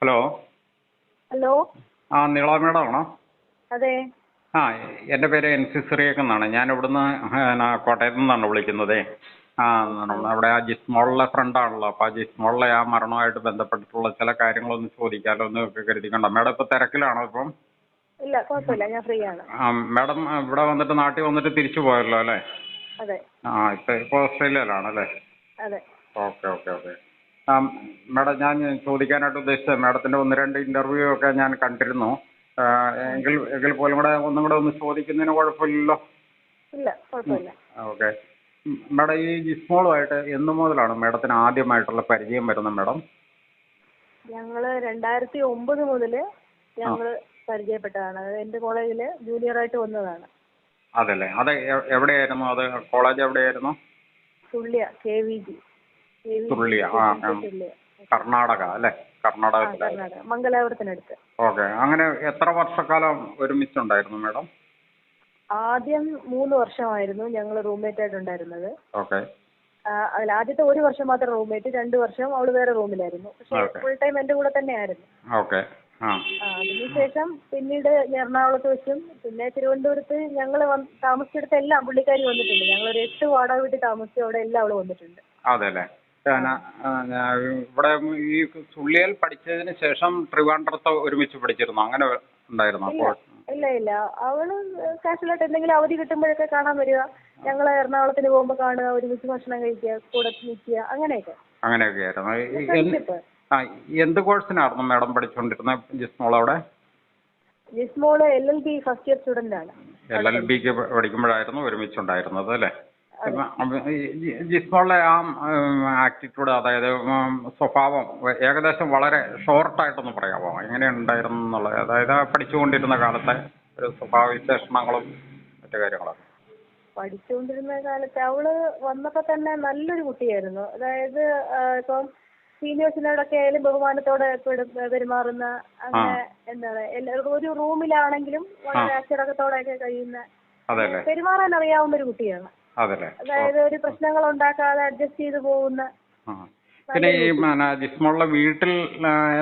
Hello. Hello. നീള madam ആണോ? അതെ. ആ എൻ്റെ പേര് NC സിറിയക് എന്നാണ്. ഞാൻ ഇവിടുന്ന് കോട്ടയത്തു നിന്നാണ് വിളിക്കുന്നതേ. നമ്മുടെ ആ ജിസ്മോളിലെ ഫ്രണ്ടാണല്ലോ. അപ്പോൾ ആ ജിസ്മോളിലെ ആ മരണവുമായിട്ട് ബന്ധപ്പെട്ടിട്ടുള്ള ചില കാര്യങ്ങളൊന്ന് ചോദിക്കാമല്ലോ എന്ന് കരുതിക്കൊണ്ടോ. മേഡം ഇപ്പോൾ തിരക്കിലാണോ ഇപ്പം? ഇല്ല, കുഴപ്പമില്ല, ഞാൻ ഫ്രീ ആണ്. മേഡം ഇവിടെ വന്നിട്ട് നാട്ടിൽ വന്നിട്ട് തിരിച്ചു പോയല്ലോ അല്ലേ? അതെ. ഇപ്പോൾ ഓസ്ട്രേലിയയിലാണല്ലേ? അതെ. Okay okay okay. മേഡം, ഞാൻ ചോദിക്കാനായിട്ട് ഉദ്ദേശിച്ചത്, മേഡത്തിൻ്റെ ഒന്ന് രണ്ട് ഇൻ്റർവ്യൂ ഒക്കെ ഞാൻ കണ്ടിരുന്നു. എങ്കിൽ പോലും കൂടെ ഒന്നും കൂടെ ഒന്ന് ചോദിക്കുന്നതിന് കുഴപ്പമില്ലല്ലോ? ഇല്ല, കുഴപ്പമില്ല. ഓക്കെ. മേഡം, ഈ ജിസ്മോളുമായിട്ട് എന്ന് മുതലാണ് മേഡത്തിന് ആദ്യമായിട്ടുള്ള പരിചയം വരുന്നത് മേഡം? ഞങ്ങൾ 2009 മുതൽ ഞങ്ങൾ പരിചയപ്പെട്ടതാണ്. എൻ്റെ കോളേജിൽ ജൂനിയറായിട്ട് വന്നതാണ്. അതല്ലേ. അത് എവിടെയായിരുന്നു? അത് കോളേജ് എവിടെയായിരുന്നു? തുള്ളിയ, KVG. തുള്ളിയ. കർണാടക അല്ലേ? കർണാടക, മംഗലാപുരത്തിനടുത്ത്. ഓക്കെ. അങ്ങനെ എത്ര വർഷക്കാലം ഒരുമിച്ചുണ്ടായിരുന്നു മേഡം? ആദ്യം 3 വർഷമായിരുന്നു ഞങ്ങൾ റൂംമേറ്റ് ആയിട്ടുണ്ടായിരുന്നത്. ഓക്കെ. അതിൽ ആദ്യത്തെ 1 വർഷം മാത്രം റൂംമേറ്റ്, 2 വർഷം അവള് വേറെ റൂമിലായിരുന്നു. പക്ഷെ ഫുൾ ടൈം എൻ്റെ കൂടെ തന്നെയായിരുന്നു. ഓക്കെ. അതിനുശേഷം പിന്നീട് എറണാകുളത്ത് വെച്ചും പിന്നെ തിരുവനന്തപുരത്ത് ഞങ്ങൾ താമസിച്ചെടുത്ത് എല്ലാം പുള്ളിക്കാരി വന്നിട്ടുണ്ട്. ഞങ്ങളൊരു 8 വാടക വീട്ടിൽ താമസിച്ചു, അവിടെ എല്ലാം അവള് വന്നിട്ടുണ്ട്. അതെല്ലേ. ഇവിടെ ഈ സുള്ളിയിൽ പഠിച്ചതിന് ശേഷം ട്രിവാൻഡ്രത്ത് ഒരുമിച്ച് പഠിച്ചിരുന്നു, അങ്ങനെ ഉണ്ടായിരുന്നു? ഇല്ല ഇല്ല, അവള് കാഷ്വലായിട്ട് എന്തെങ്കിലും അവധി കിട്ടുമ്പോഴൊക്കെ കാണാൻ വരിക, ഞങ്ങൾ എറണാകുളത്തിന് പോകുമ്പോൾ കാണുക, ഒരുമിച്ച് ഭക്ഷണം കഴിക്കുക, കൂടെ നിൽക്കുക, അങ്ങനെയൊക്കെ. അങ്ങനെയൊക്കെയായിരുന്നു. എന്ത് കോഴ്സിനായിരുന്നു മേഡം പഠിച്ചുകൊണ്ടിരുന്നത് ജിസ്മോൾ അവിടെ? Jismol LLB first year student ആണ്. LLBക്ക് പഠിക്കുമ്പോഴായിരുന്നു ഒരുമിച്ചുണ്ടായിരുന്നത് അല്ലേ? ജിസ്മോളിലെ ആ ആറ്റിറ്റ്യൂഡ്, അതായത് സ്വഭാവം ഏകദേശം വളരെ ഷോർട്ടായിട്ടൊന്ന് പറയാമോ? എങ്ങനെയുണ്ടായിരുന്നു എന്നുള്ളത്, അതായത് പഠിച്ചുകൊണ്ടിരുന്ന കാലത്തെ ഒരു സ്വഭാവ വിശേഷണങ്ങളും മറ്റു കാര്യങ്ങളൊക്കെ. പഠിച്ചുകൊണ്ടിരുന്ന കാലത്ത് അവള് വന്നപ്പോൾ തന്നെ നല്ലൊരു കുട്ടിയായിരുന്നു. അതായത് ഇപ്പം സീനിയേഴ്സിനോടൊക്കെ ആയാലും ബഹുമാനത്തോടെ പെരുമാറുന്ന, അങ്ങനെ എന്താണ്, ഒരു റൂമിലാണെങ്കിലും വളരെ അച്ചടക്കത്തോടെയൊക്കെ കഴിയുന്ന, പെരുമാറാൻ അറിയാവുന്ന ഒരു കുട്ടിയാണ്. അതായത് ഒരു പ്രശ്നങ്ങൾ ഉണ്ടാക്കാതെ അഡ്ജസ്റ്റ് ചെയ്ത് പോകുന്ന. പിന്നെ ഈ ജിസ്മോളുടെ വീട്ടിൽ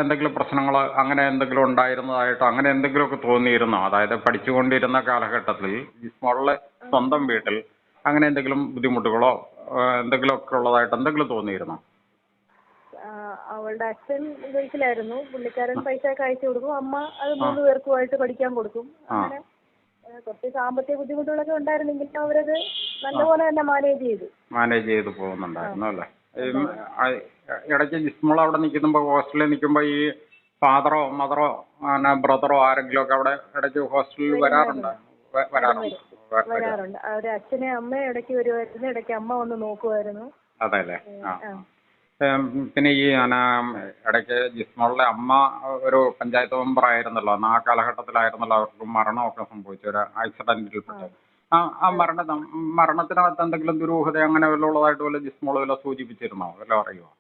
എന്തെങ്കിലും പ്രശ്നങ്ങൾ അങ്ങനെ എന്തെങ്കിലും ഉണ്ടായിരുന്നതായിട്ടോ അങ്ങനെ എന്തെങ്കിലുമൊക്കെ തോന്നിയിരുന്നോ? അതായത് പഠിച്ചുകൊണ്ടിരുന്ന കാലഘട്ടത്തിൽ ജിസ്മോളുടെ സ്വന്തം വീട്ടിൽ അങ്ങനെ എന്തെങ്കിലും ബുദ്ധിമുട്ടുകളോ എന്തെങ്കിലുമൊക്കെ ഉള്ളതായിട്ട് എന്തെങ്കിലും തോന്നിയിരുന്നോ? അവളുടെ അച്ഛൻ ഗൾഫിലായിരുന്നു. പുള്ളിക്കാരൻ പൈസ ഒക്കെ അയച്ചു കൊടുക്കും, അമ്മ അത് 3 പേർക്കുമായിട്ട് പഠിക്കാൻ കൊടുക്കും. അങ്ങനെ കുറച്ച് സാമ്പത്തിക ബുദ്ധിമുട്ടുകളൊക്കെ ഉണ്ടായിരുന്നെങ്കിലും അവരത് നല്ലപോലെ തന്നെ മാനേജ് ചെയ്ത് പോകുന്നുണ്ടായിരുന്നു അല്ലേ? ഇടയ്ക്ക് ജിസ്മോൾ അവിടെ നിൽക്കുമ്പോൾ, ഹോസ്റ്റലിൽ നിൽക്കുമ്പോൾ ഈ ഫാദറോ മദറോ ബ്രദറോ ആരെങ്കിലും ഒക്കെ അവിടെ ഇടയ്ക്ക് ഹോസ്റ്റലിൽ വരാറുണ്ട്? അവരുടെ അച്ഛനെ അമ്മയെ ഇടയ്ക്ക് വരുമായിരുന്നു, ഇടയ്ക്ക് അമ്മ വന്ന് നോക്കുമായിരുന്നു. അതെ അല്ലേ. പിന്നെ ഈ ഇടയ്ക്ക് ജിസ്മോളുടെ അമ്മ ഒരു പഞ്ചായത്ത് മെമ്പർ ആയിരുന്നല്ലോ, ആ കാലഘട്ടത്തിലായിരുന്നല്ലോ അവർക്ക് മരണമൊക്കെ സംഭവിച്ചു, ഒരു ആക്സിഡന്റിൽപ്പെട്ട്. ആ മരണത്തിനകത്ത് എന്തെങ്കിലും ദുരൂഹത അങ്ങനെ വല്ലതും ഉള്ളതായിട്ട് വല്ല ജിസ്മോൾ വല്ല സൂചിപ്പിച്ചിരുന്നോ? വല്ല അറിയുമോ?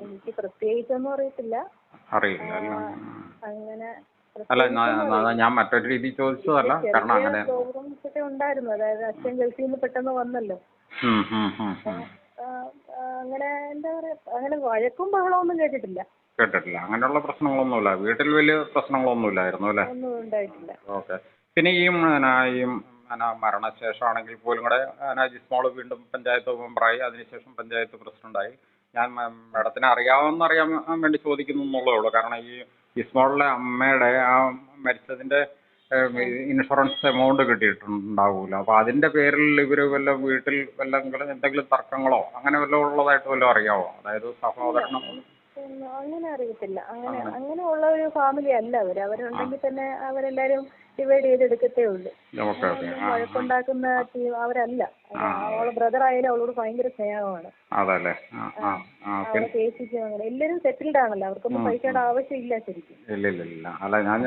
എനിക്ക് പ്രത്യേകിച്ചൊന്നും അറിയില്ല. അല്ല, ഞാൻ മറ്റൊരു രീതിയിൽ ചോദിച്ചതല്ല. കാരണം അങ്ങനെ ഉണ്ടായിരുന്നു. അതായത് അച്ഛൻ ഗൾഫിൽ നിന്ന് പെട്ടെന്ന് വന്നല്ലോ. അങ്ങനെ എന്താ പറയാ, അങ്ങനെ വഴക്കും ബഹളമൊന്നും കേട്ടിട്ടില്ല. അങ്ങനെയുള്ള പ്രശ്നങ്ങളൊന്നുമില്ല. വീട്ടിൽ വലിയ പ്രശ്നങ്ങളൊന്നുമില്ലായിരുന്നു അല്ലേ? ഒന്നും ഉണ്ടായിട്ടില്ല. ഓക്കെ. പിന്നെ ഈ മരണശേഷമാണെങ്കിൽ പോലും കൂടെ ജിസ്മോൾ വീണ്ടും പഞ്ചായത്ത് മെമ്പറായി, അതിനുശേഷം പഞ്ചായത്ത് പ്രസിഡന്റായി. ഞാൻ മേഡത്തിന് അറിയാൻ വേണ്ടി ചോദിക്കുന്നു എന്നുള്ളതേ ഉള്ളൂ. കാരണം ഈ ജിസ്മോളിലെ അമ്മയുടെ ആ മരിച്ചതിന്റെ ഇൻഷുറൻസ് എമൗണ്ട് കിട്ടിയിട്ടുണ്ടാവൂല. അപ്പോൾ അതിന്റെ പേരിൽ ഇവർ വല്ല വീട്ടിൽ എന്തെങ്കിലും തർക്കങ്ങളോ അങ്ങനെ വല്ലതും ഉള്ളതായിട്ട് വല്ലതും അറിയാമോ? അതായത് സഹോദരനും അങ്ങനെ അറിയത്തില്ല. അങ്ങനെയുള്ള ഒരു ഫാമിലി അല്ല അവരുണ്ടെങ്കിൽ തന്നെ അവരെല്ലാരും ഡിവൈഡ് ചെയ്തെടുക്കത്തേ ഉള്ളൂ. വഴക്കുണ്ടാക്കുന്ന ടീം അവരല്ല. അവളെ ബ്രദർ ആയാലും അവളോട് ഭയങ്കര സ്നേഹമാണ്. അവളെ കേസിക്കും അങ്ങനെ എല്ലാരും സെറ്റിൽഡ് ആണല്ലോ, അവർക്കൊന്നും പൈസയുടെ ആവശ്യമില്ല ശരിക്കും. ഇല്ല. അല്ല, ഞാൻ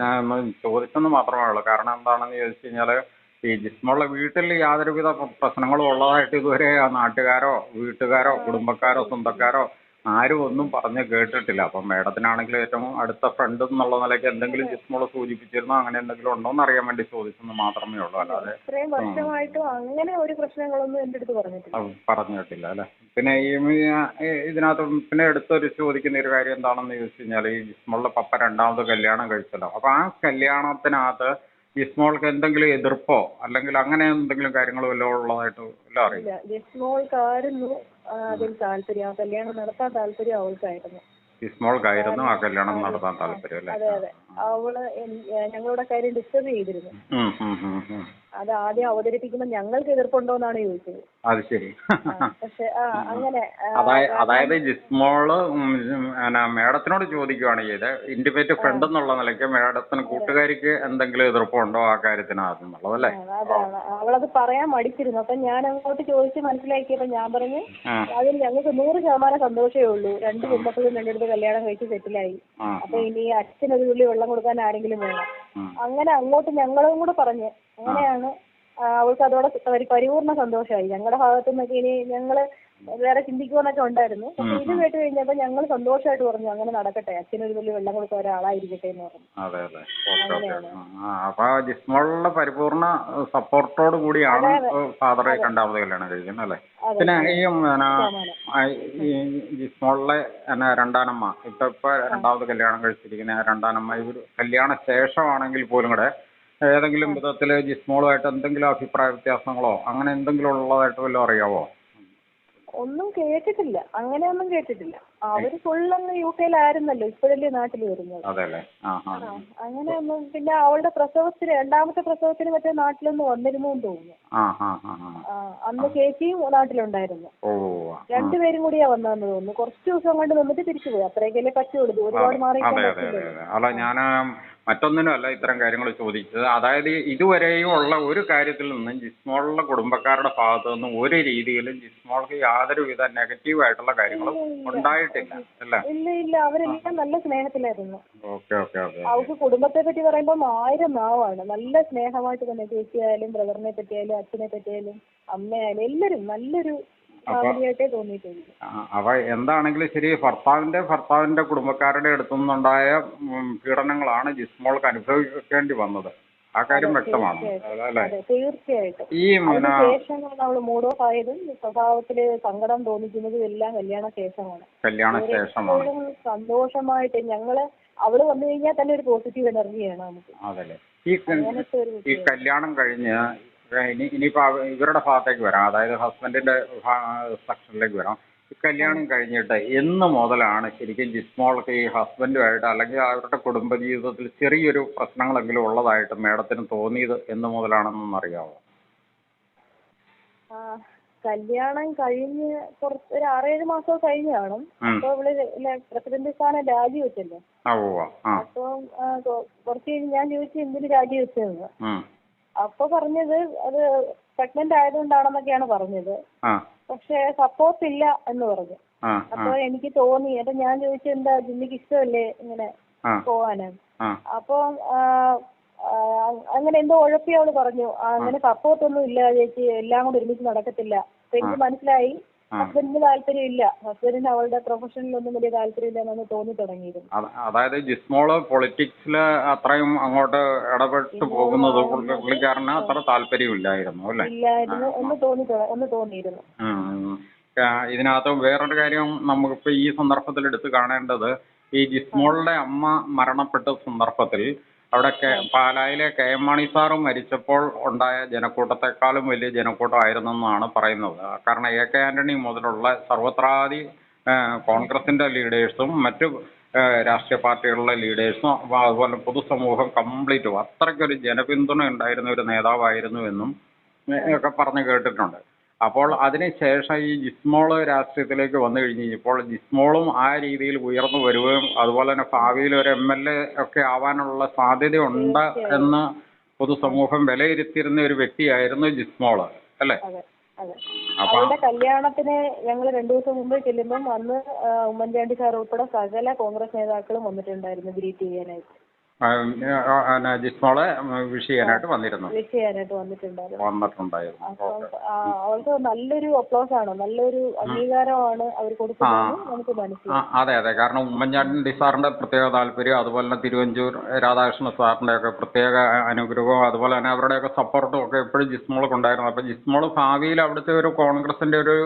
ചോദിച്ചെന്ന് മാത്രമേ ഉള്ളൂ. കാരണം എന്താണെന്ന് ചോദിച്ചു കഴിഞ്ഞാല്, ഈ ജിസ്മോളുടെ വീട്ടിൽ യാതൊരുവിധ പ്രശ്നങ്ങളും ഉള്ളതായിട്ട് ഇതുവരെ നാട്ടുകാരോ വീട്ടുകാരോ കുടുംബക്കാരോ സ്വന്തക്കാരോ ആരും ഒന്നും പറഞ്ഞ് കേട്ടിട്ടില്ല. അപ്പം മേഡത്തിനാണെങ്കിലും ഏറ്റവും അടുത്ത ഫ്രണ്ട് എന്നുള്ള നിലയ്ക്ക് എന്തെങ്കിലും ജിസ്മോള് സൂചിപ്പിച്ചിരുന്നോ അങ്ങനെ എന്തെങ്കിലും ഉണ്ടോ എന്ന് അറിയാൻ വേണ്ടി ചോദിച്ചെന്ന് മാത്രമേ ഉള്ളൂ. അല്ലാതെ ഇത്രയും വർഷമായിട്ടും അങ്ങനെ ഒരു പ്രശ്നങ്ങളൊന്നും എൻ്റെ അടുത്ത് പറഞ്ഞിട്ടില്ല. പറഞ്ഞു കേട്ടില്ല അല്ലേ. പിന്നെ ഇതിനകത്ത് പിന്നെ എടുത്തൊരു ചോദിക്കുന്ന ഒരു കാര്യം എന്താണെന്ന് ചോദിച്ചു കഴിഞ്ഞാൽ ഈ ജിസ്മോളുടെ പപ്പ രണ്ടാമത് കല്യാണം കഴിച്ചല്ലോ. അപ്പോൾ ആ കല്യാണത്തിനകത്ത് ജിസ്മോൾക്ക് എന്തെങ്കിലും എതിർപ്പോ അല്ലെങ്കിൽ അങ്ങനെ എന്തെങ്കിലും കാര്യങ്ങൾ വല്ലതും ഉള്ളതായിട്ട് വല്ലതും അറിയില്ല? ഇല്ല, ജിസ്മോൾക്കായിരുന്നു അതിൽ താല്പര്യം. ആ കല്യാണം നടത്താൻ താല്പര്യം അവൾക്കായിരുന്നു. ജിസ്മോൾക്കായിരുന്നു ആ കല്യാണം നടത്താൻ താല്പര്യം അല്ലേ? അതെ അതെ, അവള് ഞങ്ങളുടെ കാര്യം ഡിസ്റ്റർബ് ചെയ്തിരുന്നു. അത് ആദ്യം അവതരിപ്പിക്കുമ്പോൾ ഞങ്ങൾക്ക് എതിർപ്പുണ്ടോന്നാണ് ചോദിച്ചത്. അത് ശരി. പക്ഷെ അങ്ങനെ അതായത് ജിസ്മോള് മേഡത്തിനോട് ചോദിക്കുവാണ് ചെയ്ത് ഇന്റിമേറ്റ് ഫ്രണ്ട് എന്നുള്ള നിലയ്ക്ക് മേഡത്തിന് കൂട്ടുകാരിക്ക് എന്തെങ്കിലും എതിർപ്പുണ്ടോ ആ കാര്യത്തിനകത്തുന്നുള്ളത് അല്ലേ? അതാണ്, അവളത് പറയാൻ മടിച്ചിരുന്നു. അപ്പൊ ഞാൻ അങ്ങോട്ട് ചോദിച്ച് മനസ്സിലാക്കിയപ്പോ ഞാൻ പറഞ്ഞു അതിൽ ഞങ്ങൾക്ക് 100% സന്തോഷമേ ഉള്ളൂ. 2 പെൺമക്കളും രണ്ടിടത്ത് കല്യാണം കഴിച്ച് സെറ്റിലായി. അപ്പൊ ഇനി അച്ഛനൊരു തുള്ളി വെള്ളം കൊടുക്കാൻ ആരെങ്കിലും വേണം. അങ്ങനെ അങ്ങോട്ട് ഞങ്ങളും കൂടെ പറഞ്ഞ് അങ്ങനെയാണ് അവൾക്ക് അതോടെ പരിപൂർണ്ണ സന്തോഷമായി. ഞങ്ങളുടെ ഭാഗത്തു നിന്നൊക്കെ ഇനി ഞങ്ങള് വേറെ ചിന്തിക്കുമെന്നൊക്കെ ഉണ്ടായിരുന്നു. പക്ഷെ ഇത് കേട്ട് കഴിഞ്ഞപ്പോ ഞങ്ങൾ സന്തോഷമായിട്ട് പറഞ്ഞു അങ്ങനെ നടക്കട്ടെ, അച്ഛനൊരു തുള്ളി വെള്ളം കൊടുത്ത ഒരാളായിരിക്കട്ടെ എന്ന് പറഞ്ഞു. അതെ അതെ, അങ്ങനെയാണ്. അപ്പൊ ജിസ്മോളുടെ പരിപൂർണ്ണ സപ്പോർട്ടോട് കൂടിയാണ് ഫാദറെ രണ്ടാമത് കല്യാണം കഴിക്കുന്നത് അല്ലേ? പിന്നെ ഈ ജിസ്മോളിലെ രണ്ടാനമ്മ ഇപ്പൊ രണ്ടാമത് കല്യാണം കഴിച്ചിരിക്കുന്ന രണ്ടാനമ്മ ഇവർ കല്യാണ ശേഷമാണെങ്കിൽ പോലും കൂടെ ഏതെങ്കിലും വിധത്തിൽ ജിസ്മോളുമായിട്ട് എന്തെങ്കിലും അഭിപ്രായ വ്യത്യാസങ്ങളോ അങ്ങനെ എന്തെങ്കിലും ഉള്ളതായിട്ട് വല്ലതും അറിയാവോ? ഒന്നും കേട്ടിട്ടില്ല, അങ്ങനെയൊന്നും കേട്ടിട്ടില്ല. അവര് ഫുള്ളങ്ങ് UK-യിലായിരുന്നല്ലോ, ഇപ്പോഴല്ലേ നാട്ടിൽ വരുന്നത്. അങ്ങനെയൊന്നും. പിന്നെ അവളുടെ പ്രസവത്തിന് രണ്ടാമത്തെ പ്രസവത്തിന് മറ്റേ നാട്ടിലൊന്നും വന്നിരുന്നു എന്ന് തോന്നുന്നു. അന്ന് ചേച്ചിയും നാട്ടിലുണ്ടായിരുന്നു. രണ്ടുപേരും കൂടിയാ വന്നതെന്ന് തോന്നുന്നു. കുറച്ച് ദിവസം കൊണ്ട് നിന്നിട്ട് തിരിച്ചു പോയി. അത്രയൊക്കെയല്ലേ പറ്റുള്ളൂ, ഒരുപാട് മാറി. അല്ല, ഞാൻ മറ്റൊന്നിനും അല്ല ഇത്തരം കാര്യങ്ങൾ ചോദിച്ചത്. അതായത് ഇതുവരെയും ഉള്ള ഒരു കാര്യത്തിൽ നിന്നും ജിസ്മോളുടെ കുടുംബക്കാരുടെ ഭാഗത്തു നിന്നും ഒരു രീതിയിലും ജിസ്മോൾക്ക് യാതൊരുവിധ നെഗറ്റീവായിട്ടുള്ള കാര്യങ്ങളും ഉണ്ടായിട്ടില്ല അല്ലേ? ഇല്ല, അവരെല്ലാം നല്ല സ്നേഹത്തിലായിരുന്നു. Okay okay okay. അവർക്ക് കുടുംബത്തെ പറ്റി പറയുമ്പോൾ 1000 നാവാണ്. നല്ല സ്നേഹമായിട്ട് തന്നെ ചേച്ചിയായാലും ബ്രദറിനെ പറ്റിയാലും അച്ഛനെ പറ്റിയാലും അമ്മയായാലും എല്ലാവരും നല്ലൊരു ഫാമിലിയായിട്ടേ തോന്നിയിട്ടുണ്ട്. അവ എന്താണെങ്കിലും ശരി, ഭർത്താവിന്റെ കുടുംബക്കാരുടെ അടുത്തുനിന്നുണ്ടായ പീഡനങ്ങളാണ് ജിസ്മോൾക്ക് അനുഭവിക്കേണ്ടി വന്നത്. ആ കാര്യം വ്യക്തമാണ് അല്ലേ? തീർച്ചയായിട്ടും. ഈ ശേഷമാണ് അവള് മൂഡ് ഓഫ് ആയതും സ്വഭാവത്തില് സങ്കടം തോന്നിക്കുന്നതും എല്ലാം കല്യാണ ശേഷമാണ്. സന്തോഷമായിട്ട് ഞങ്ങള് അവള് വന്നു കഴിഞ്ഞാൽ തന്നെ ഒരു പോസിറ്റീവ് എനർജിയാണ് നമുക്ക്. അതല്ലേ, ഈ കല്യാണം കഴിഞ്ഞ് ഇനിയിപ്പോ ഇവരുടെ ഭാഗത്തേക്ക് വരാം, അതായത് ഹസ്ബൻഡിന്റെ സെക്ഷനിലേക്ക് വരാം. ഈ കല്യാണം കഴിഞ്ഞിട്ട് എന്ന് മുതലാണ് ശരിക്കും ജിസ്മോൾക്ക് ഈ ഹസ്ബൻഡുമായിട്ട് അല്ലെങ്കിൽ അവരുടെ കുടുംബജീവിതത്തിൽ ചെറിയൊരു പ്രശ്നങ്ങളെങ്കിലും ഉള്ളതായിട്ട് മേഡത്തിന് തോന്നിയത് എന്ന് മുതലാണെന്നൊന്നും അറിയാമോ? കല്യാണം കഴിഞ്ഞ് ഒരു 6-7 മാസം കഴിഞ്ഞ് കാണും. അപ്പൊ അവള് പ്രസിഡന്റ് സ്ഥാനം രാജിവെച്ചല്ലോ. അപ്പൊ കുറച്ച് കഴിഞ്ഞ് ഞാൻ ചോദിച്ചു എന്തിന് രാജിവെച്ചതെന്ന്. അപ്പൊ പറഞ്ഞത് അത് പ്രഗ്നന്റ് ആയതുകൊണ്ടാണെന്നൊക്കെയാണ് പറഞ്ഞത്. പക്ഷെ സപ്പോർട്ട് ഇല്ല എന്ന് പറഞ്ഞു. അപ്പൊ എനിക്ക് തോന്നി, അപ്പൊ ഞാൻ ചോദിച്ചു എന്താ ജിമ്മിക്ക് ഇഷ്ടമല്ലേ ഇങ്ങനെ പോവാന്? അപ്പൊ അങ്ങനെ എന്തോ ഉഴപ്പി അവള് പറഞ്ഞു അങ്ങനെ സപ്പോർട്ടൊന്നും ഇല്ല ചേച്ചി, എല്ലാം കൂടെ ഒരുമിച്ച് നടക്കത്തില്ല. അപ്പൊ എനിക്ക് മനസ്സിലായി ഹസ്ബൻഡിന് താല്പര്യം ഇല്ല, ഹസ്ബൻഡിന് അവളുടെ പ്രൊഫഷനിലൊന്നും വലിയ താല്പര്യം ഇല്ലെന്ന് തോന്നി തുടങ്ങിയിരുന്നു. അതായത് ജിസ്മോള് പൊളിറ്റിക്സില് അത്രയും അങ്ങോട്ട് ഇടപെട്ട് പോകുന്നത് പുള്ളിക്കാരന് അത്ര താല്പര്യമില്ലായിരുന്നു അല്ലേ? ഇല്ലായിരുന്നു എന്ന് തോന്നിയിരുന്നു. ഇതിനകത്ത് വേറൊരു കാര്യം നമുക്കിപ്പോ ഈ സന്ദർഭത്തിൽ എടുത്ത് കാണേണ്ടത്, ഈ ജിസ്മോളുടെ അമ്മ മരണപ്പെട്ട സന്ദർഭത്തിൽ അവിടെ പാലായിലെ KM മാണി സാറ് മരിച്ചപ്പോൾ ഉണ്ടായ ജനക്കൂട്ടത്തെക്കാളും വലിയ ജനക്കൂട്ടമായിരുന്നെന്നാണ് പറയുന്നത്. കാരണം AK ആന്റണി മുതലുള്ള സർവത്രാധി കോൺഗ്രസിന്റെ ലീഡേഴ്സും മറ്റു രാഷ്ട്രീയ പാർട്ടികളുടെ ലീഡേഴ്സും അതുപോലെ പൊതുസമൂഹം കംപ്ലീറ്റും അത്രയ്ക്കൊരു ജനപിന്തുണ ഉണ്ടായിരുന്ന ഒരു നേതാവായിരുന്നു എന്നും ഒക്കെ പറഞ്ഞു കേട്ടിട്ടുണ്ട്. അപ്പോൾ അതിനുശേഷം ഈ ജിസ്മോള് രാഷ്ട്രീയത്തിലേക്ക് വന്നു കഴിഞ്ഞപ്പോൾ ജിസ്മോളും ആ രീതിയിൽ ഉയർന്നു വരികയും അതുപോലെ തന്നെ ഭാവിയിൽ ഒരു MLA ഒക്കെ ആവാനുള്ള സാധ്യതയുണ്ട് എന്ന് പൊതുസമൂഹം വിലയിരുത്തിയിരുന്ന ഒരു വ്യക്തിയായിരുന്നു ജിസ്മോള് അല്ലേ? അവളുടെ കല്യാണത്തിന് ഞങ്ങൾ 2 ദിവസം മുമ്പ് ചെല്ലുമ്പം അന്ന് ഉമ്മൻചാണ്ടി സാർ ഉൾപ്പെടെ സകല കോൺഗ്രസ് നേതാക്കളും വന്നിട്ടുണ്ടായിരുന്നു ഗ്രീറ്റ് ചെയ്യാനായിട്ട്. ജിസ്മോളെ വിഷ് ചെയ്യാനായിട്ട് വന്നിരുന്നു. വിഷ് ചെയ്യാനായിട്ട് വന്നിട്ടുണ്ടായിരുന്നു. അപ്പം ഓക്കെ. അവൾക്ക് നല്ലൊരു അപ്ലോസ് ആണ്, നല്ലൊരു അംഗീകാരമാണ് അവർ കൊടുക്കുന്നതെന്ന് നമുക്ക് മനസ്സിലാവും. അതെ അതെ, കാരണം ഉമ്മൻചാണ്ടി സാറിന്റെ പ്രത്യേക താല്പര്യം, അതുപോലെ തന്നെ തിരുവഞ്ചൂർ രാധാകൃഷ്ണ സാറിന്റെ ഒക്കെ പ്രത്യേക അനുഗ്രഹവും, അതുപോലെ തന്നെ അവരുടെയൊക്കെ സപ്പോർട്ടും ഒക്കെ എപ്പോഴും ജിസ്മോൾക്ക് ഉണ്ടായിരുന്നു. അപ്പൊ ജിസ്മോൾ ഭാവിയിൽ അവിടുത്തെ ഒരു കോൺഗ്രസിന്റെ ഒരു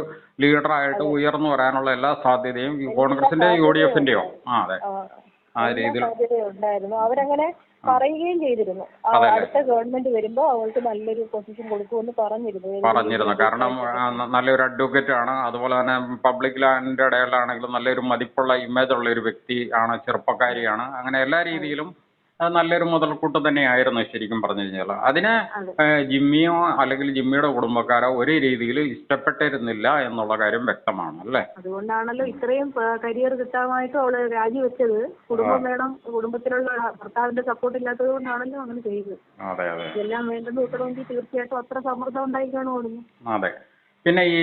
ലീഡറായിട്ട് ഉയർന്നു വരാനുള്ള എല്ലാ സാധ്യതയും കോൺഗ്രസിന്റെ UDF-ന്റെയോ അതെ ആ രീതിയിൽ സാധ്യതയുണ്ടായിരുന്നു. അവരങ്ങനെ പറയുകയും ചെയ്തിരുന്നു. അടുത്ത ഗവൺമെന്റ് വരുമ്പോ അവൾക്ക് നല്ലൊരു പൊസിഷൻ കൊടുക്കുമെന്ന് പറഞ്ഞിരുന്നു. കാരണം നല്ലൊരു അഡ്വക്കേറ്റ് ആണ്, അതുപോലെ തന്നെ പബ്ലിക് ലാൻഡിന്റെ ഇടയിലാണെങ്കിലും നല്ലൊരു മതിപ്പുള്ള ഇമേജ് ഉള്ള ഒരു വ്യക്തി ആണ്, ചെറുപ്പക്കാരിയാണ്. അങ്ങനെ എല്ലാ രീതിയിലും നല്ലൊരു മുതൽക്കൂട്ട് തന്നെയായിരുന്നു ശരിക്കും പറഞ്ഞു കഴിഞ്ഞാൽ. അതിന് ജിമ്മിയോ അല്ലെങ്കിൽ ജിമ്മിയുടെ കുടുംബക്കാരോ ഒരു രീതിയിൽ ഇഷ്ടപ്പെട്ടിരുന്നില്ല എന്നുള്ള കാര്യം വ്യക്തമാണ് അല്ലേ? അതുകൊണ്ടാണല്ലോ ഇത്രയും കരിയർ കിട്ടാമായിട്ടും അവള് രാജിവെച്ചത്. കുടുംബം വേണം, കുടുംബത്തിലുള്ള ഭർത്താവിന്റെ സപ്പോർട്ട് ഇല്ലാത്തത് കൊണ്ടാണല്ലോ അങ്ങനെ ചെയ്തത്. അതെ അതെ, ഇതെല്ലാം വേണ്ടെന്ന് കിട്ടണമെങ്കിൽ തീർച്ചയായിട്ടും അത്ര സമ്മർദ്ദം ഉണ്ടായി കാണുമായിരുന്നു. അതെ. പിന്നെ ഈ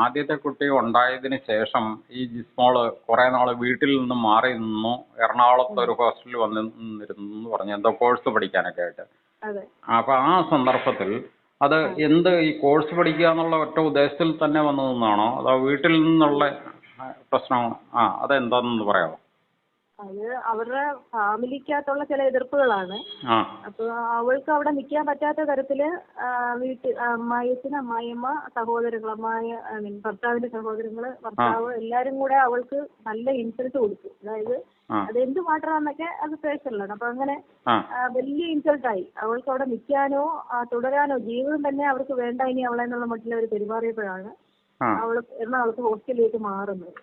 ആദ്യത്തെ കുട്ടി ഉണ്ടായതിന് ശേഷം ഈ ജിസ്മോള് കുറെ നാള് വീട്ടിൽ നിന്ന് മാറി നിന്നു, എറണാകുളത്ത് ഒരു ഹോസ്റ്റലിൽ വന്നിരുന്നു എന്ന് പറഞ്ഞു, എന്തോ കോഴ്സ് പഠിക്കാനൊക്കെ ആയിട്ട്. അപ്പൊ ആ സന്ദർഭത്തിൽ അത് ഈ കോഴ്സ് പഠിക്കുക എന്നുള്ള ഒറ്റ ഉദ്ദേശത്തിൽ തന്നെ വന്നു നിന്നാണോ, അതോ വീട്ടിൽ നിന്നുള്ള പ്രശ്നമാണോ? അതെന്താണെന്ന് പറയാമോ? അത് അവരുടെ ഫാമിലിക്കകത്തുള്ള ചില എതിർപ്പുകളാണ്. അപ്പൊ അവൾക്ക് അവിടെ നിൽക്കാൻ പറ്റാത്ത തരത്തില് അമ്മായിയച്ഛൻ, അമ്മായിയമ്മ, സഹോദരങ്ങൾ, ഭർത്താവിന്റെ സഹോദരങ്ങള്, ഭർത്താവ് എല്ലാരും കൂടെ അവൾക്ക് നല്ല ഇൻസൾട്ട് കൊടുത്തു. അതായത് അതെന്ത് മാറ്റണമെന്നൊക്കെ അത് പേഴ്സണലാണ്. അപ്പൊ അങ്ങനെ വലിയ ഇൻസൾട്ടായി. അവൾക്ക് അവിടെ നിൽക്കാനോ തുടരാനോ ജീവിതം തന്നെ അവർക്ക് വേണ്ട ഇനി അവളെ എന്നുള്ള മട്ടിൽ അവർ പെരുമാറിയപ്പോഴാണ് അവള് എറണാകുളത്ത് ഹോസ്റ്റലിലേക്ക് മാറുന്നത്.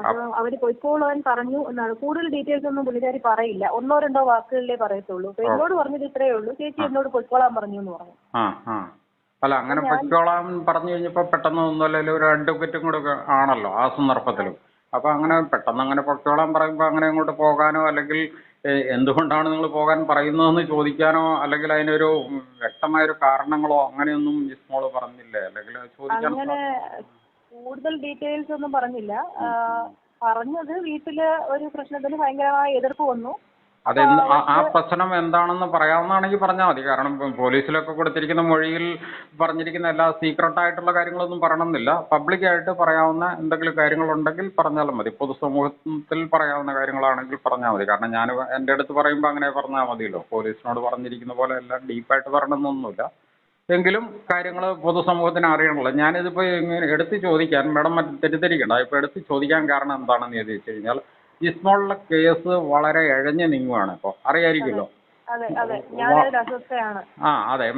അപ്പൊ അവര് പൊയ്ക്കോളാൻ പറഞ്ഞു എന്നാണ്. കൂടുതൽ ഡീറ്റെയിൽസ് ഒന്നും പുള്ളിക്കാരി പറയില്ല, 1-2 വാക്കുകളിലേ പറയത്തുള്ളൂ. അപ്പൊ എന്നോട് പറഞ്ഞത് ഇത്രയേ ഉള്ളൂ, ചേച്ചി എന്നോട് പൊയ്ക്കോളാൻ പറഞ്ഞു എന്ന് പറഞ്ഞു. അല്ല, അങ്ങനെ പൊയ്ക്കോളാൻ പറഞ്ഞു കഴിഞ്ഞപ്പോ പെട്ടെന്ന് ഒന്നുമല്ലല്ലോ, ഒരു അഡ്വക്കേറ്റും കൂടെ ആണല്ലോ ആ സന്ദർഭത്തിലും. അപ്പൊ അങ്ങനെ പെട്ടെന്ന് അങ്ങനെ പൊയ്ക്കോളാൻ പറയുമ്പോ അങ്ങനെ അങ്ങോട്ട് പോകാനോ, അല്ലെങ്കിൽ എന്തുകൊണ്ടാണ് നിങ്ങൾ പോകാൻ പറയുന്നതെന്ന് ചോദിക്കാനോ, അല്ലെങ്കിൽ അതിനൊരു വ്യക്തമായൊരു കാരണങ്ങളോ അങ്ങനെയൊന്നും ജിസ്മോള് പറഞ്ഞില്ലേ? അല്ലെങ്കിൽ ചോദിക്കാൻ കൂടുതൽ ഡീറ്റെയിൽസ് ഒന്നും പറഞ്ഞില്ല. പറഞ്ഞത് വീട്ടില് ഒരു പ്രശ്നത്തിന് ഭയങ്കരമായ എതിർപ്പ് വന്നു. ആ പ്രശ്നം എന്താണെന്ന് പറയാവുന്നതാണെങ്കിൽ പറഞ്ഞാൽ മതി. കാരണം പോലീസിലൊക്കെ കൊടുത്തിരിക്കുന്ന മൊഴിയിൽ പറഞ്ഞിരിക്കുന്ന എല്ലാ സീക്രട്ടായിട്ടുള്ള കാര്യങ്ങളൊന്നും പറയണമെന്നില്ല. പബ്ലിക്കായിട്ട് പറയാവുന്ന എന്തെങ്കിലും കാര്യങ്ങളുണ്ടെങ്കിൽ പറഞ്ഞാലും മതി. പൊതുസമൂഹത്തിൽ പറയാവുന്ന കാര്യങ്ങളാണെങ്കിൽ പറഞ്ഞാൽ മതി. കാരണം ഞാൻ എൻ്റെ അടുത്ത് പറയുമ്പോൾ അങ്ങനെ പറഞ്ഞാൽ മതിയല്ലോ. പോലീസിനോട് പറഞ്ഞിരിക്കുന്ന പോലെ എല്ലാം ഡീപ്പായിട്ട് പറയണമെന്നൊന്നുമില്ല. എങ്കിലും കാര്യങ്ങൾ പൊതുസമൂഹത്തിന് അറിയണമല്ലോ. ഞാനിതിപ്പോൾ ഇങ്ങനെ എടുത്ത് ചോദിക്കാൻ മാഡം തെറ്റിദ്ധരിക്കണ്ട. ഇപ്പോൾ എടുത്ത് ചോദിക്കാൻ കാരണം എന്താണെന്ന് ചോദിച്ചു കഴിഞ്ഞാൽ, ജിസ്മോളുടെ കേസ് വളരെ ഇഴഞ്ഞു നീങ്ങുകയാണ് ഇപ്പോൾ, അറിയായിരിക്കുമല്ലോ. അതെ,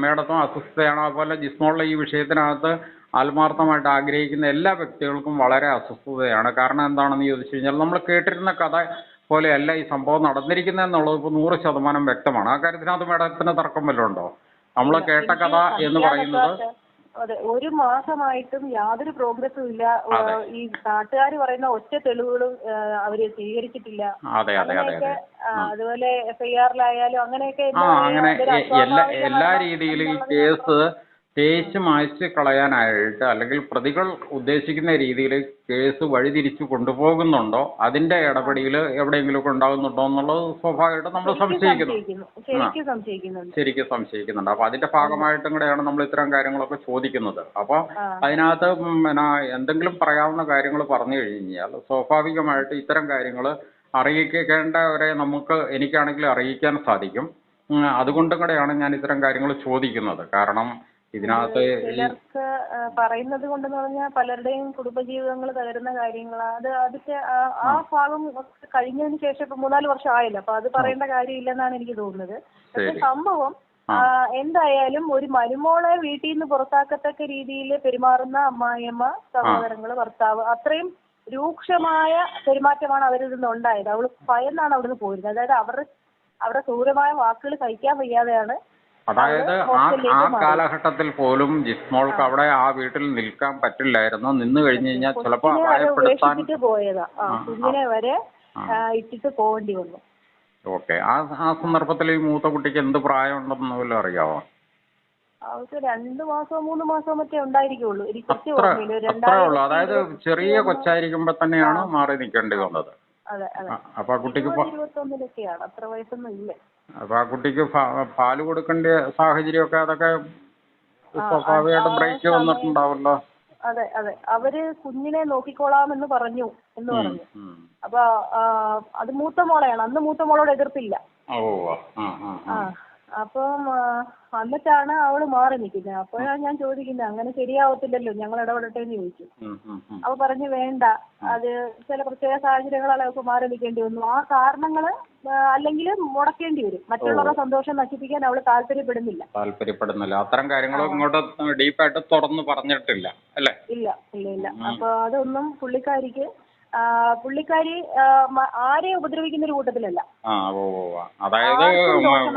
മേഡത്തും അസ്വസ്ഥയാണ്. അതുപോലെ ജിസ്മോളുടെ ഈ വിഷയത്തിനകത്ത് ആത്മാർത്ഥമായിട്ട് ആഗ്രഹിക്കുന്ന എല്ലാ വ്യക്തികൾക്കും വളരെ അസ്വസ്ഥതയാണ്. കാരണം എന്താണെന്ന് ചോദിച്ചു കഴിഞ്ഞാൽ, നമ്മൾ കേട്ടിരുന്ന കഥ പോലെയല്ല ഈ സംഭവം നടന്നിരിക്കുന്നതെന്നുള്ളത് ഇപ്പോൾ 100% വ്യക്തമാണ്. ആ കാര്യത്തിനകത്ത് മേഡത്തിന് തർക്കം വല്ലതും ഉണ്ടോ? നമ്മൾ കേട്ട കഥ എന്ന് പറയുന്നത് അതെ, 1 മാസമായിട്ടും യാതൊരു പ്രോഗ്രസും ഇല്ല. ഈ നാട്ടുകാർ പറയുന്ന ഒറ്റ തെളിവുകളും അവര് സ്വീകരിച്ചിട്ടില്ല. അങ്ങനെയൊക്കെ അതുപോലെ FIR-ലായാലും അങ്ങനെയൊക്കെ എല്ലാ രീതിയിലും ഈ കേസ് തേച്ച് മായ്ച്ച് കളയാനായിട്ട്, അല്ലെങ്കിൽ പ്രതികൾ ഉദ്ദേശിക്കുന്ന രീതിയിൽ കേസ് വഴിതിരിച്ചു കൊണ്ടുപോകുന്നുണ്ടോ, അതിന്റെ ഇടപെടൽ എവിടെയെങ്കിലുമൊക്കെ ഉണ്ടാകുന്നുണ്ടോ എന്നുള്ളത് സ്വാഭാവികമായിട്ടും നമ്മൾ ശരിക്കും സംശയിക്കുന്നുണ്ട്. അപ്പൊ അതിന്റെ ഭാഗമായിട്ടും കൂടെയാണ് നമ്മൾ ഇത്തരം കാര്യങ്ങളൊക്കെ ചോദിക്കുന്നത്. അപ്പൊ അതിനകത്ത് എന്തെങ്കിലും പറയാവുന്ന കാര്യങ്ങൾ പറഞ്ഞു കഴിഞ്ഞാൽ സ്വാഭാവികമായിട്ട് ഇത്തരം കാര്യങ്ങൾ അറിയിക്കേണ്ടവരെ എനിക്കാണെങ്കിൽ അറിയിക്കാൻ സാധിക്കും. അതുകൊണ്ടും കൂടെയാണ് ഞാൻ ഇത്തരം കാര്യങ്ങൾ ചോദിക്കുന്നത്. കാരണം ഇതിനകത്ത് ചിലർക്ക് പറയുന്നത് കൊണ്ടെന്ന് പറഞ്ഞാൽ പലരുടെയും കുടുംബജീവിതങ്ങൾ തകരുന്ന കാര്യങ്ങളാണ്. അതിന്റെ ആ ഭാഗം കഴിഞ്ഞതിന് ശേഷം ഇപ്പൊ 3-4 വർഷം ആയില്ല. അപ്പൊ അത് പറയേണ്ട കാര്യമില്ലെന്നാണ് എനിക്ക് തോന്നുന്നത്. പക്ഷെ സംഭവം എന്തായാലും ഒരു മരുമോളെ വീട്ടിൽ നിന്ന് പുറത്താക്കത്തക്ക രീതിയിൽ പെരുമാറുന്ന അമ്മായിയമ്മ, സഹോദരങ്ങള്, ഭർത്താവ്, അത്രയും രൂക്ഷമായ പെരുമാറ്റമാണ് അവരിൽ നിന്ന് ഉണ്ടായത്. അവള് ഭയന്നാണ് അവിടുന്ന് പോയിരുന്നത്. അതായത് അവരുടെ ക്രൂരമായ വാക്കുകൾ സഹിക്കാൻ വയ്യാതെയാണ്. അതായത് ആ കാലഘട്ടത്തിൽ പോലും ജിസ്മോൾക്ക് അവിടെ ആ വീട്ടിൽ നിൽക്കാൻ പറ്റില്ലായിരുന്നു. നിന്ന് കഴിഞ്ഞു കഴിഞ്ഞാൽ ചിലപ്പോൾ ഭയപ്പെടുത്താൻ പോയതാ. കുഞ്ഞിനെ വരെ ഇട്ടിട്ട് പോകേണ്ടി വന്നു. ഓക്കെ. ആ സന്ദർഭത്തിൽ ഈ മൂത്ത കുട്ടിക്ക് എന്ത് പ്രായം ഉണ്ടെന്ന് വല്ലതും അറിയാമോ? അവർക്ക് 2 മാസമോ 3 മാസമോ മറ്റേ ഉണ്ടായിരിക്കുള്ളൂ. അത്രേ ഉള്ളൂ. അതായത് ചെറിയ കൊച്ചായിരിക്കുമ്പോ തന്നെയാണ് മാറി നിൽക്കേണ്ടി വന്നത്. അതെ അതെ. അപ്പൊ ആ കുട്ടിക്ക് 21-ലൊക്കെയാണ്, അത്ര വയസ്സൊന്നും ഇല്ല. അപ്പൊ ആ കുട്ടിക്ക് പാല് കൊടുക്കേണ്ട സാഹചര്യമൊക്കെ അതൊക്കെ സ്വാഭാവികമായിട്ടും ബ്രേക്ക് വന്നിട്ടുണ്ടാവല്ലോ. അതെ അതെ, അവര് കുഞ്ഞിനെ നോക്കിക്കോളാമെന്ന് പറഞ്ഞു എന്ന് പറഞ്ഞു. അപ്പൊ അത് മൂത്ത മോളെയാണ്, അന്ന് മൂത്ത മോളോട് എതിർപ്പില്ല. അപ്പം എന്നിട്ടാണ് അവള് മാറി നിൽക്കുന്നത്. അപ്പോഴാണ് ഞാൻ ചോദിക്കുന്നത്, അങ്ങനെ ശരിയാവത്തില്ലല്ലോ, ഞങ്ങൾ ഇടപെടട്ടെ എന്ന് ചോദിച്ചു. അവ പറഞ്ഞു വേണ്ട, അത് ചില പ്രത്യേക സാഹചര്യങ്ങളാൽ അവർക്ക് മാറി നിൽക്കേണ്ടി വന്നു. ആ കാരണങ്ങള് അല്ലെങ്കിൽ മുടക്കേണ്ടി വരും. മറ്റുള്ളവരുടെ സന്തോഷം നശിപ്പിക്കാൻ അവള് താല്പര്യപ്പെടുന്നില്ല. അത്തരം കാര്യങ്ങളും ഇങ്ങോട്ട് ഡീപ്പായിട്ട് തുറന്ന് പറഞ്ഞിട്ടില്ല അല്ലേ? ഇല്ല ഇല്ല ഇല്ല. അപ്പൊ അതൊന്നും പുള്ളിക്കാരി ആരെയും ഉപദ്രവിക്കുന്ന ഒരു കൂട്ടത്തിലല്ല. അതായത്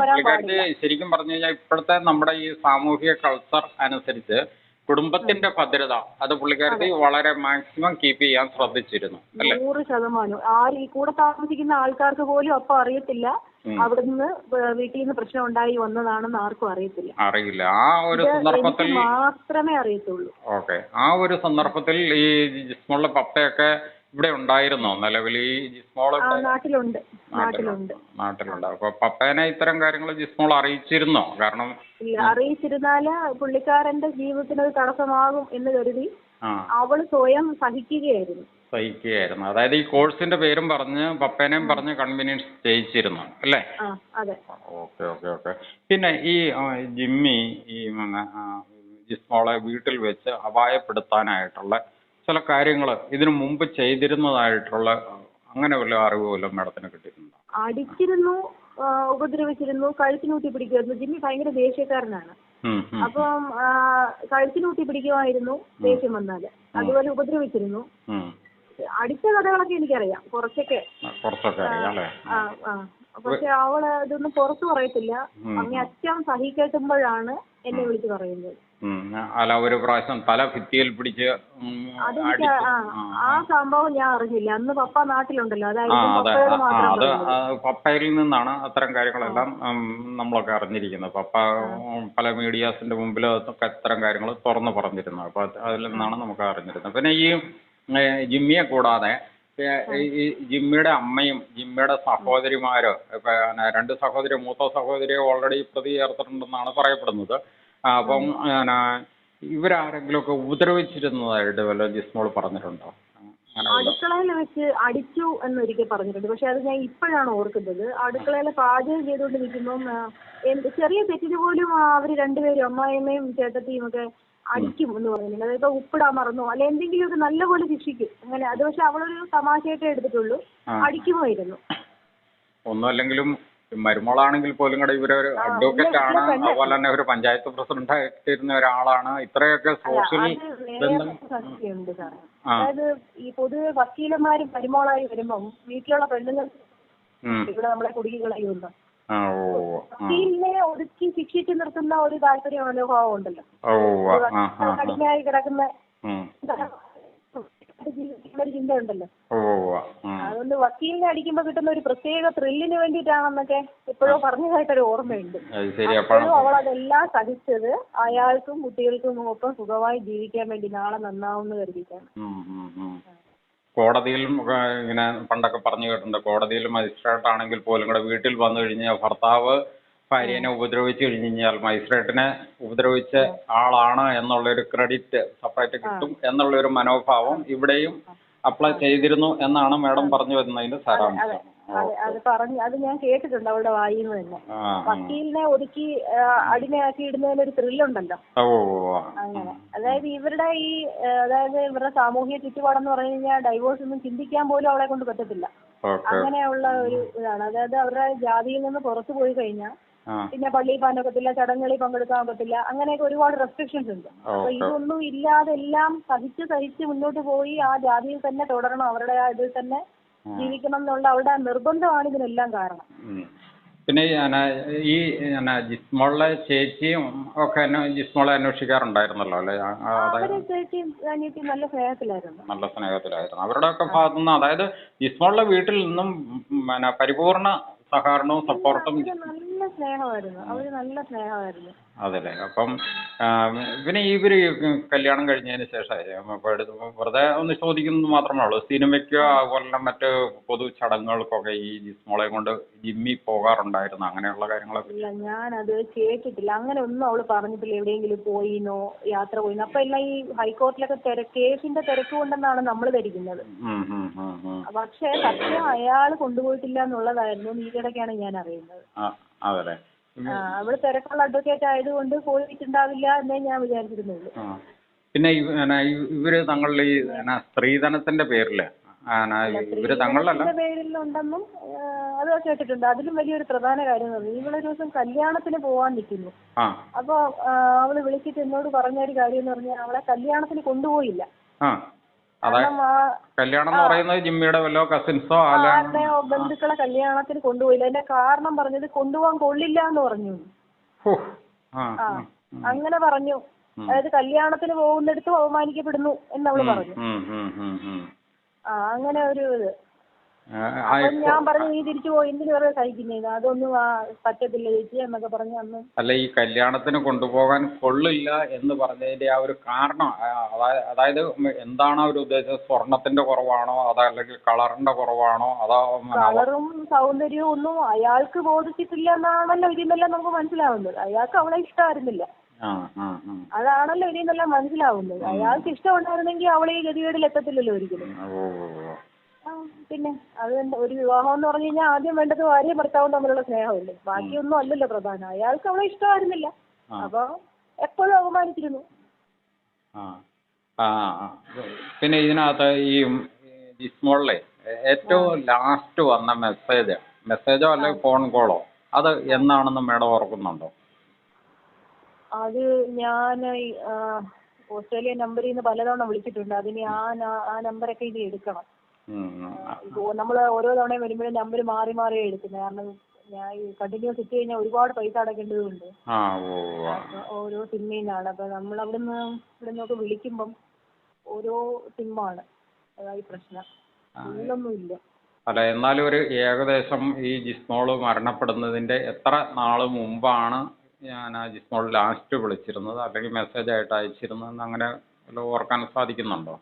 പുള്ളിക്കാരി ശരിക്കും പറഞ്ഞു കഴിഞ്ഞാൽ ഇപ്പോഴത്തെ നമ്മുടെ ഈ സാമൂഹിക കൾച്ചർ അനുസരിച്ച് കുടുംബത്തിന്റെ ഭദ്രത അത് പുള്ളിക്കാരി വളരെ മാക്സിമം കീപ്പ് ചെയ്യാൻ ശ്രദ്ധിച്ചിരുന്നു. 100%. ഈ കൂടെ താമസിക്കുന്ന ആൾക്കാർക്ക് പോലും അപ്പൊ അറിയത്തില്ല അവിടുന്ന് വീട്ടിൽ നിന്ന് പ്രശ്നം ഉണ്ടായി വന്നതാണെന്ന് ആർക്കും അറിയില്ല. ആ ഒരു സന്ദർഭത്തിൽ മാത്രമേ അറിയത്തുള്ളൂ. ഓക്കെ, ആ ഒരു സന്ദർഭത്തിൽ ഈ ജിസ്മോളുടെ പപ്പയൊക്കെ ഇവിടെ ഉണ്ടായിരുന്നോ നിലവിൽ? ഈ ജിസ്മോള് നാട്ടിലുണ്ട്. അപ്പൊ പപ്പേനെ ഇത്തരം കാര്യങ്ങൾ ജിസ്മോൾ അറിയിച്ചിരുന്നോ? കാരണം അറിയിച്ചിരുന്നാല് പുള്ളിക്കാരന്റെ ജീവിതത്തിന് ഒരു തടസ്സമാകും എന്ന് കരുതി അവള് സ്വയം സഹിക്കുകയായിരുന്നു. അതായത് ഈ കോഴ്സിന്റെ പേരും പറഞ്ഞ് പപ്പേനെയും പറഞ്ഞ് കൺവീനിയൻസ് ചെയ്യിച്ചിരുന്നു അല്ലേ? അതെ. ഓക്കെ. പിന്നെ ഈ ജിമ്മി ഈ ജിസ്മോളെ വീട്ടിൽ വെച്ച് അപായപ്പെടുത്താനായിട്ടുള്ള ചില കാര്യങ്ങൾ ഇതിനു മുമ്പ് ചെയ്തിരുന്നതായിട്ടുള്ള അങ്ങനെ വല്ല അറിവ് വല്ലതും മാഡത്തിന് കിട്ടിയിട്ടുണ്ടോ? അടിച്ചിരുന്നു, ഉപദ്രവിച്ചിരുന്നു, കഴുത്തിനൂട്ടി പിടിക്കുമായിരുന്നു. ജിമ്മി ഭയങ്കര ദേഷ്യക്കാരനാണ്. അപ്പം കഴുത്തിനൂട്ടി പിടിക്കുമായിരുന്നു ദേഷ്യം വന്നാല്. അതുപോലെ ഉപദ്രവിച്ചിരുന്നു. അടിച്ച കഥകളൊക്കെ എനിക്കറിയാം കുറച്ചൊക്കെ. പക്ഷെ അവള് ഇതൊന്നും പുറത്തു പറയത്തില്ല. അങ്ങനെ അച്ഛൻ സഹിക്കേട്ടുമ്പോഴാണ് എന്നെ വിളിച്ച് പറയുന്നത്. അല്ല, ഒരു പ്രാവശ്യം തല ഭിത്തിയിൽ പിടിച്ച് അതെനിക്ക് ആ സംഭവം ഞാൻ അറിഞ്ഞില്ല. അന്ന് പപ്പ നാട്ടിലുണ്ടല്ലോ, അത് പപ്പയിൽ നിന്നാണ് അത്തരം കാര്യങ്ങളെല്ലാം നമ്മളൊക്കെ അറിഞ്ഞിരിക്കുന്നത്. പപ്പ പല മീഡിയാസിന്റെ മുമ്പിൽ അത്തരം കാര്യങ്ങൾ തുറന്നു പറഞ്ഞിരുന്നു. അപ്പൊ അതിൽ നിന്നാണ് നമുക്ക് അറിഞ്ഞിരുന്നത്. പിന്നെ ഈ ജിമ്മിയെ കൂടാതെ ഈ ജിമ്മിയുടെ അമ്മയും ജിമ്മിയുടെ സഹോദരിമാരോ ഇപ്പൊ മൂത്ത സഹോദരിയെ ഓൾറെഡി പ്രതി ചേർത്തിട്ടുണ്ടെന്നാണ് പറയപ്പെടുന്നത്. അപ്പം ഇവരാരെങ്കിലും ഒക്കെ ഉപദ്രവിച്ചിരുന്നതായിട്ട് വല്ല ജിസ്മോൾ പറഞ്ഞിട്ടുണ്ടോ? അടുക്കളയിൽ വെച്ച് അടിച്ചു എന്നൊരിക്കൽ പറഞ്ഞിട്ടുണ്ട്. പക്ഷെ അത് ഞാൻ ഇപ്പോഴാണ് ഓർക്കുന്നത്. അടുക്കളയിൽ പാചകം ചെയ്തുകൊണ്ട് നിൽക്കുമ്പം ചെറിയ തെറ്റിന് പോലും അവര് രണ്ടുപേരും അമ്മായിയമ്മയും ചേട്ടത്തിയും ഒക്കെ അടിക്കും എന്ന് പറഞ്ഞിട്ടുണ്ട്. അതായത് ഉപ്പിടാൻ മറന്നോ അല്ലെ എന്തെങ്കിലും ഒക്കെ നല്ലപോലെ ശിക്ഷിക്കും അങ്ങനെ. അത് പക്ഷെ അവളൊരു തമാശയായിട്ടേ എടുത്തിട്ടുള്ളൂ. അടിക്കുമായിരുന്നു. ഒന്നുമല്ലെങ്കിലും മരുമോളാണെങ്കിൽ പോലും കൂടെ ഇവരൊരു അഡ്വക്കേറ്റ് ആണ്, അതുപോലെ തന്നെ ഒരു പഞ്ചായത്ത് പ്രസിഡന്റ് ആയിട്ടിരുന്ന ഒരാളാണ്. ഇത്രയൊക്കെ സോഷ്യൽ അതായത് ഈ പൊതുവെ വക്കീലന്മാരും മരുമോളായി വരുമ്പം വീട്ടിലുള്ള പെണ്ണുങ്ങൾ ഇവിടെ നമ്മളെ കുടുക്കി കളയുന്നു. വക്കീലിനെ ഒതുക്കി ശിക്ഷിച്ചു നിർത്തുന്ന ഒരു താല്പര്യ മനോഭാവം ഉണ്ടല്ലോ. കഠിനമായി കിടക്കുന്ന ചിന്ത ഉണ്ടല്ലോ. അതുകൊണ്ട് വക്കീലിനെ അടിക്കുമ്പോ കിട്ടുന്ന ഒരു പ്രത്യേക ത്രില്ലിന് വേണ്ടിയിട്ടാണെന്നൊക്കെ എപ്പോഴോ പറഞ്ഞതായിട്ടൊരു ഓർമ്മയുണ്ട്. അപ്പോഴും അവൾ അതെല്ലാം സഹിച്ചത് അയാൾക്കും കുട്ടികൾക്കും ഒപ്പം സുഖമായി ജീവിക്കാൻ വേണ്ടി, നാളെ നന്നാവുന്ന കരുതിയിട്ടാണ്. കോടതിയിലും ഇങ്ങനെ പണ്ടൊക്കെ പറഞ്ഞു കേട്ടിട്ടുണ്ട്, കോടതിയിൽ മജിസ്ട്രേറ്റ് ആണെങ്കിൽ പോലും കൂടെ വീട്ടിൽ വന്നു കഴിഞ്ഞാൽ ഭർത്താവ് ഭാര്യനെ ഉപദ്രവിച്ചു കഴിഞ്ഞു കഴിഞ്ഞാൽ മജിസ്ട്രേറ്റിനെ ഉപദ്രവിച്ച ആളാണ് എന്നുള്ളൊരു ക്രെഡിറ്റ് സെപ്പറേറ്റ് കിട്ടും എന്നുള്ളൊരു മനോഭാവം ഇവിടെയും അപ്ലൈ ചെയ്തിരുന്നു എന്നാണ് മാഡം പറഞ്ഞു വരുന്നതിന്റെ സാരാംശം. അത് ഞാൻ കേട്ടിട്ടുണ്ട് അവളുടെ വായിന്ന് തന്നെ. വക്കീലിനെ ഒതുക്കി അടിമയാക്കി ഇടുന്നതിനൊരു ത്രില്ലുണ്ടല്ലോ അങ്ങനെ. അതായത് ഇവരുടെ ഇവരുടെ സാമൂഹിക ചുറ്റുപാടെന്ന് പറഞ്ഞു കഴിഞ്ഞാൽ ഡൈവോഴ്സ് ഒന്നും ചിന്തിക്കാൻ പോലും അവളെ കൊണ്ട് പറ്റത്തില്ല. അങ്ങനെയുള്ള ഒരു ഇതാണ്. അതായത് അവരുടെ ജാതിയിൽ നിന്ന് പുറത്തു പോയി കഴിഞ്ഞാൽ പിന്നെ പള്ളിയിൽ പോകാൻ ഒക്കത്തില്ല, ചടങ്ങുകളിൽ പങ്കെടുക്കാൻ പറ്റില്ല, അങ്ങനെയൊക്കെ ഒരുപാട് റെസ്ട്രിക്ഷൻസ് ഉണ്ട്. അപ്പൊ ഇതൊന്നും ഇല്ലാതെ എല്ലാം സഹിച്ച് മുന്നോട്ട് പോയി ആ ജാതിയിൽ തന്നെ തുടരണം, അവരുടെ ആ ഇതിൽ തന്നെ ജീവിക്കണം എന്നുള്ള അവരുടെ നിർബന്ധമാണ് ഇതിനെല്ലാം കാരണം. പിന്നെ ഈ ജിസ്മോളെ ചേച്ചിയും ഒക്കെ ജിസ്മോളെ അന്വേഷിക്കാറുണ്ടായിരുന്നല്ലോ അല്ലെ? ചേച്ചിയും അനിയത്തിയും നല്ല സ്നേഹത്തിലായിരുന്നു. അവരുടെ ഒക്കെ ഭാഗത്തുനിന്ന്, അതായത് ജിസ്മോളുടെ വീട്ടിൽ നിന്നും പരിപൂർണ സഹകരണവും സപ്പോർട്ടും. നല്ല സ്നേഹമായിരുന്നു, അവര് നല്ല സ്നേഹമായിരുന്നു. അതല്ലേ. അപ്പം പിന്നെ ഇവര് കല്യാണം കഴിഞ്ഞതിന് ശേഷം വെറുതെ ഒന്ന് ചോദിക്കുന്നത് മാത്രമേ ഉള്ളൂ, സിനിമയ്ക്കോ അതുപോലെ മറ്റ് പൊതു ചടങ്ങുകൾക്കൊക്കെ ഈ ജിസ്മോളെ കൊണ്ട് ജിമ്മി പോകാറുണ്ടായിരുന്നു, അങ്ങനെയുള്ള കാര്യങ്ങളൊക്കെ? ഇല്ല, ഞാനത് കേട്ടിട്ടില്ല. അങ്ങനെ ഒന്നും അവള് പറഞ്ഞിട്ടില്ല എവിടെയെങ്കിലും പോയിന്നോ, യാത്ര പോയിന്നോ. അപ്പൊ എല്ലാം ഈ ഹൈക്കോടതിയിലൊക്കെ കേസിന്റെ തിരക്ക് കൊണ്ടെന്നാണ് നമ്മൾ ധരിക്കുന്നത്. പക്ഷെ സത്യം അയാൾ കൊണ്ടുപോയിട്ടില്ല എന്നുള്ളതായിരുന്നു ഈയിടയ്ക്കാണ് ഞാൻ അറിയുന്നത്. അതല്ലേ. അവള് തിരക്കുള്ള അഡ്വക്കേറ്റ് ആയതുകൊണ്ട് പോയിട്ടുണ്ടാവില്ല എന്നേ ഞാൻ വിചാരിച്ചിരുന്നുള്ളൂ. പിന്നെ ഇവര് തങ്ങളുടെ ഈ സ്ത്രീധനത്തിന്റെ പേരില് ഇവര് തങ്ങളിലല്ല പേരിലുണ്ടെന്നും അത് കേട്ടിട്ടുണ്ട്. അതിലും വലിയൊരു പ്രധാന കാര്യം എന്ന് പറഞ്ഞാൽ ഇവളൊരു ദിവസം കല്യാണത്തിന് പോവാൻ നിൽക്കുന്നു. അപ്പൊ അവള് വിളിച്ചിട്ട് എന്നോട് പറഞ്ഞ ഒരു കാര്യം എന്ന് പറഞ്ഞാൽ അവളെ കല്യാണത്തിന് കൊണ്ടുപോയില്ല. കല്യാണം എന്ന് പറയുന്നത് ജിമ്മിയുടെ വല്ലോ കസിൻസോ ആരുടെയോ ബന്ധുക്കളെ കല്യാണത്തിന് കൊണ്ടുപോയില്ല. അതിന്റെ കാരണം പറഞ്ഞത് കൊണ്ടുപോകാൻ കൊള്ളില്ല എന്ന് പറഞ്ഞു. അങ്ങനെ പറഞ്ഞു. അതായത് കല്യാണത്തിന് പോകുന്നിടത്ത് അവമാനിക്കപ്പെടുന്നു എന്നവള് പറഞ്ഞു. അങ്ങനെ ഒരു ഇത്. അപ്പൊ ഞാൻ പറഞ്ഞു നീ തിരിച്ചു പോയി എന്തിനു വെറുതെ സഹിക്കുന്നത്, അതൊന്നും പറ്റത്തില്ല ചേച്ചി എന്നൊക്കെ പറഞ്ഞു. അന്ന് അല്ല, ഈ കല്യാണത്തിന് കൊണ്ടുപോകാൻ കൊള്ളില്ല എന്ന് പറഞ്ഞതിന്റെ ആ ഒരു കാരണം, അതായത് എന്താണ് അവർ ഉദ്ദേശിച്ചത്? സ്വർണത്തിന്റെ കുറവാണോ, അതോ അല്ലെങ്കിൽ കളറിന്റെ കുറവാണോ, അതോ കളറും സൗന്ദര്യവും ഒന്നും അയാൾക്ക് ബോധിച്ചിട്ടില്ല എന്നാണല്ലോ ഇതിന്നെല്ലാം നമുക്ക് മനസ്സിലാവുന്നത്. അയാൾക്ക് അവളെ ഇഷ്ടമായിരുന്നില്ല, അതാണല്ലോ ഇതിന്നെല്ലാം മനസ്സിലാവുന്നത്. അയാൾക്ക് ഇഷ്ടമുണ്ടായിരുന്നെങ്കിൽ അവളെ ഈ ഗതികേടിൽ എത്തത്തില്ലല്ലോ ഒരിക്കലും. പിന്നെ അത് ഒരു വിവാഹം എന്ന് പറഞ്ഞു കഴിഞ്ഞാൽ ആദ്യം വേണ്ടത് ഭാര്യയും ഭർത്താവും തമ്മിലുള്ള സ്നേഹമല്ലേ, ബാക്കിയൊന്നും അല്ലല്ലോ പ്രധാനം. അയാൾക്ക് അവളെ ഇഷ്ടമായിരുന്നില്ല, അപ്പൊ എപ്പോഴും അപമാനിച്ചിരുന്നു. പിന്നെ ഇതിനകത്ത് ഈ ജിസ്മോളിലെ ഏറ്റവും ലാസ്റ്റ് വന്ന മെസ്സേജോ അല്ലെങ്കിൽ ഫോൺ കോളോ അത് എന്നാണെന്ന് മേഡം ഓർക്കുന്നുണ്ടോ? അത് ഞാൻ ഓസ്ട്രേലിയ നമ്പറിൽ നിന്ന് പലതവണ വിളിച്ചിട്ടുണ്ട്. അതിന് ആ നമ്പറൊക്കെ ഇനി എടുക്കണം. നമ്മൾ ഓരോ തവണയും വരുമ്പോഴും നമ്പർ മാറി മാറിയേ എടുക്കുന്നത്. കാരണം ഞാൻ കണ്ടിന്യൂസ് ഇട്ട് കഴിഞ്ഞാൽ ഒരുപാട് പൈസ അടക്കേണ്ടതുണ്ട് ഓരോ സിമ്മിൽ നിന്നാണ്. അപ്പൊ നമ്മൾ ഇവിടുന്നൊക്കെ വിളിക്കുമ്പം ഓരോ സിമ്മാണ്, അതായി പ്രശ്നം. ഇതിലൊന്നും ഇല്ല. അല്ല, എന്നാലും ഒരു ഏകദേശം ഈ ജിസ്മോള് മരണപ്പെടുന്നതിന്റെ എത്ര നാള് മുമ്പാണ് ഞാൻ ആ ജിസ്മോൾ ലാസ്റ്റ് വിളിച്ചിരുന്നത് അല്ലെങ്കിൽ മെസ്സേജ് ആയിട്ട് അയച്ചിരുന്നതെന്ന് അങ്ങനെ ഓർക്കാൻ സാധിക്കുന്നുണ്ടോ?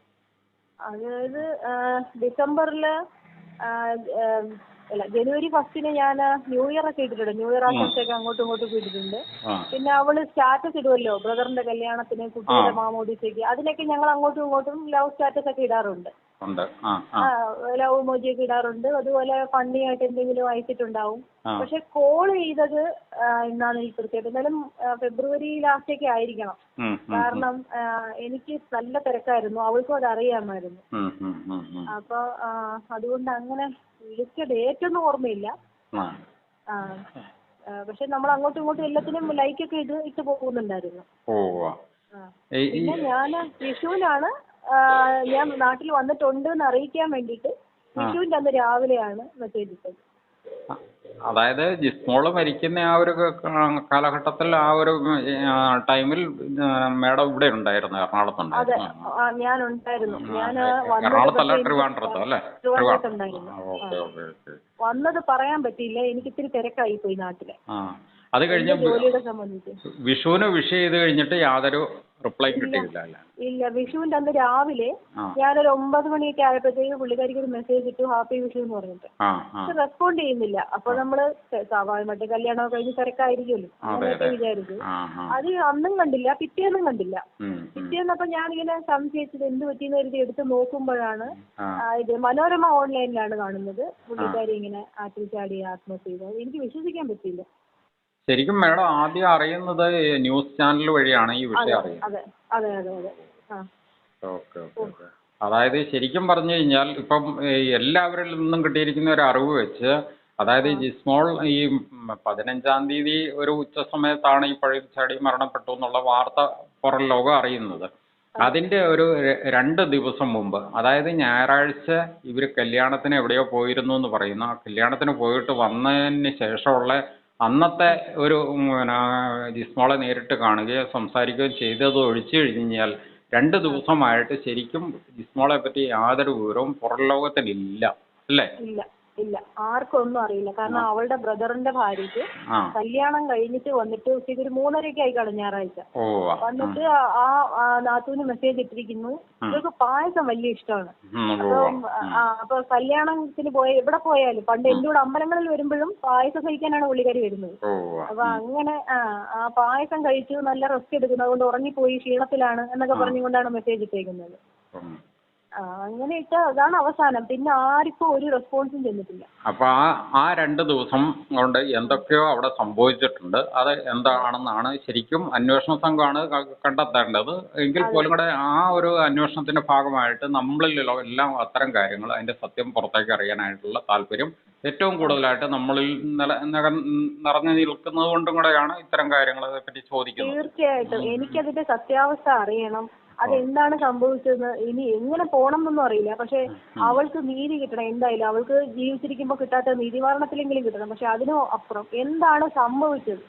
അതായത് ഡിസംബറില് ജനുവരി 1 ഞാൻ ന്യൂ ഇയർ ഒക്കെ ഇട്ടിട്ടുണ്ട്. ന്യൂ ഇയർ ആശംസയൊക്കെ അങ്ങോട്ടും ഇങ്ങോട്ടും ഇട്ടിട്ടുണ്ട്. പിന്നെ അവള് സ്റ്റാറ്റസ് ഇടുമല്ലോ, ബ്രദറിന്റെ കല്യാണത്തിന്, കുട്ടിയുടെ മാമോദിസയ്ക്ക്, അതിനൊക്കെ ഞങ്ങൾ അങ്ങോട്ടും ഇങ്ങോട്ടും ലവ് സ്റ്റാറ്റസ് ഒക്കെ ഇടാറുണ്ട്. ലവ് മോജിയൊക്കെ ഇടാറുണ്ട്. അതുപോലെ ഫണ്ണി ആയിട്ട് എന്തെങ്കിലും അയച്ചിട്ടുണ്ടാവും. പക്ഷെ കോൾ ചെയ്തത് എന്നാണ് എനിക്ക് കൃത്യമായിട്ട്, എന്നാലും ഫെബ്രുവരി ലാസ്റ്റ് ഒക്കെ ആയിരിക്കണം. കാരണം എനിക്ക് നല്ല തിരക്കായിരുന്നു, അവൾക്കും അത് അറിയാമായിരുന്നു. അപ്പൊ അതുകൊണ്ട് അങ്ങനെ വിളിച്ച ഡേറ്റ് ഒന്നും ഓർമ്മയില്ല. പക്ഷെ നമ്മൾ അങ്ങോട്ടും ഇങ്ങോട്ടും എല്ലാത്തിനും ലൈക്കൊക്കെ ഇട്ട് പോകുന്നുണ്ടായിരുന്നു. പിന്നെ ഞാൻ വിഷുവിനാണ് ഞാൻ നാട്ടിൽ വന്നിട്ടുണ്ട് എന്ന് അറിയിക്കാൻ വേണ്ടിയിട്ട് വിഷുവിന്റെ അന്ന് രാവിലെയാണ് മെസ്സേജ് ഇട്ടത്. അതായത് ജിസ്മോള് മരിക്കുന്ന ആ ഒരു കാലഘട്ടത്തിൽ, ആ ഒരു ടൈമിൽ മേഡം ഇവിടെ ഉണ്ടായിരുന്നു, എറണാകുളത്തുണ്ടായിരുന്നു. അതെ, ഞാൻ ഉണ്ടായിരുന്നു. ഞാൻ എറണാകുളത്തല്ല, ട്രിവാൻഡ്രത്തോ അല്ലേ? വന്നത് പറയാൻ പറ്റിയില്ല, എനിക്ക് ഇത്തിരി തിരക്കായി പോയി നാട്ടിലെ. അത് കഴിഞ്ഞ് ജോലിയുടെ സംബന്ധിച്ച് വിഷുവിന് വിഷ് ചെയ്ത് കഴിഞ്ഞിട്ട് യാതൊരു റിപ്ലൈ കിട്ടിയില്ല? ഇല്ല, വിഷുവിന്റെ അന്ന് രാവിലെ ഞാനൊരു 9 മണിയൊക്കെ ആയപ്പോഴത്തേക്ക് പുള്ളിക്കാരിക്ക് ഒരു മെസ്സേജ് ഇട്ടു, ഹാപ്പി വിഷു എന്ന് പറഞ്ഞിട്ട്. പക്ഷെ റെസ്പോണ്ട് ചെയ്യുന്നില്ല. അപ്പൊ നമ്മള് സ്വാഭാവികമായിട്ട് കല്യാണമൊക്കെ കഴിഞ്ഞ് തിരക്കായിരിക്കുമല്ലോ, അങ്ങനെയൊക്കെ വിചാരിച്ചു. അത് അന്നും കണ്ടില്ല, പിറ്റേന്നും കണ്ടില്ല. പിറ്റേന്നപ്പോ ഞാനിങ്ങനെ സംശയിച്ചത് എന്ത് പറ്റിയെന്ന് കരുതി എടുത്ത് നോക്കുമ്പോഴാണ് ഇത് മനോരമ ഓൺലൈനിലാണ് കാണുന്നത്, പുള്ളിക്കാരി ഇങ്ങനെ ആറ്റിൽ ചാടി ആത്മഹത്യ ചെയ്തത്. എനിക്ക് വിശ്വസിക്കാൻ പറ്റില്ല. ശരിക്കും മേഡം ആദ്യം അറിയുന്നത് ന്യൂസ് ചാനൽ വഴിയാണ് ഈ വിഷയം അറിയുന്നത്? അതെ. ഓക്കെ. അതായത് ശരിക്കും പറഞ്ഞു കഴിഞ്ഞാൽ ഇപ്പം എല്ലാവരിൽ നിന്നും കിട്ടിയിരിക്കുന്ന ഒരു അറിവ് വെച്ച്, അതായത് ജിസ്മോൾ ഈ 15-ാം തീയതി ഒരു ഉച്ച സമയത്താണ് ഈ പഴുതിച്ചാടി മരണപ്പെട്ടു എന്നുള്ള വാർത്ത പുറം ലോകം അറിയുന്നത്. അതിന്റെ ഒരു 2 ദിവസം മുമ്പ്, അതായത് ഞായറാഴ്ച ഇവർ കല്യാണത്തിന് എവിടെയോ പോയിരുന്നു എന്ന് പറയുന്നു. ആ കല്യാണത്തിന് പോയിട്ട് വന്നതിന് ശേഷമുള്ള അന്നത്തെ ഒരു ജിസ്മോളെ നേരിട്ട് കാണുകയോ സംസാരിക്കുകയോ ചെയ്തത് ഒഴിച്ചു കഴിഞ്ഞാൽ 2 ദിവസമായിട്ട് ശരിക്കും ജിസ്മോളെ പറ്റി യാതൊരു വിവരവും പുറം ലോകത്തിലില്ല, അല്ലേ? ഇല്ല, ആർക്കും ഒന്നും അറിയില്ല. കാരണം അവളുടെ ബ്രദറിന്റെ ഭാര്യക്ക് ആ കല്യാണം കഴിഞ്ഞിട്ട് വന്നിട്ട് ഉച്ചയ്ക്ക് ഒരു 3:30 ആയി കാണും ഞായറാഴ്ച. ഓ വന്നിട്ട് ആ നാത്തൂന് മെസ്സേജ് ഇട്ടിരിക്കുന്നു, ഇവർക്ക് പായസം വലിയ ഇഷ്ടമാണ്. അപ്പൊ കല്യാണത്തിന് എവിടെ പോയാലും പണ്ട് എന്റെ കൂടെ അമ്പലങ്ങളിൽ വരുമ്പോഴും പായസം കഴിക്കാനാണ് പുള്ളിക്കാരി വരുന്നത്. അപ്പൊ അങ്ങനെ ആ പായസം കഴിച്ചു, നല്ല റെസ്റ്റ് എടുക്കുന്നു, അതുകൊണ്ട് ഉറങ്ങിപ്പോയി, ക്ഷീണത്തിലാണ് എന്നൊക്കെ പറഞ്ഞുകൊണ്ടാണ് മെസ്സേജ് ഇട്ടേക്കുന്നത്. അങ്ങനെ ഇട്ട് അതാണ് അവസാനം. പിന്നെ ആർക്കും ഒരു റെസ്പോൺസും ചെന്നിട്ടില്ല. അപ്പൊ ആ 2 ദിവസം കൊണ്ട് എന്തൊക്കെയോ അവിടെ സംഭവിച്ചിട്ടുണ്ട്. അത് എന്താണെന്നാണ് ശരിക്കും അന്വേഷണ സംഘമാണ് കണ്ടെത്തേണ്ടത്. എങ്കിൽ പോലും കൂടെ ആ ഒരു അന്വേഷണത്തിന്റെ ഭാഗമായിട്ട് നമ്മളിലുള്ള എല്ലാം അത്തരം കാര്യങ്ങൾ അതിന്റെ സത്യം പുറത്തേക്ക് അറിയാനായിട്ടുള്ള താല്പര്യം ഏറ്റവും കൂടുതലായിട്ട് നമ്മളിൽ നിറഞ്ഞു നിൽക്കുന്നത് കൊണ്ടും കൂടെയാണ് ഇത്തരം കാര്യങ്ങളെ പറ്റി ചോദിക്കുന്നത്. തീർച്ചയായിട്ടും എനിക്കതിന്റെ സത്യാവസ്ഥ അറിയണം. അതെന്താണ് സംഭവിച്ചതെന്ന് ഇനി എങ്ങനെ പോണം എന്നൊന്നും അറിയില്ല. പക്ഷെ അവൾക്ക് നീതി കിട്ടണം. എന്തായാലും അവൾക്ക് ജീവിച്ചിരിക്കുമ്പോ കിട്ടാത്ത നീതി മരണത്തിലെങ്കിലും കിട്ടണം. പക്ഷെ അതിനും അപ്പുറം എന്താണ് സംഭവിച്ചത്,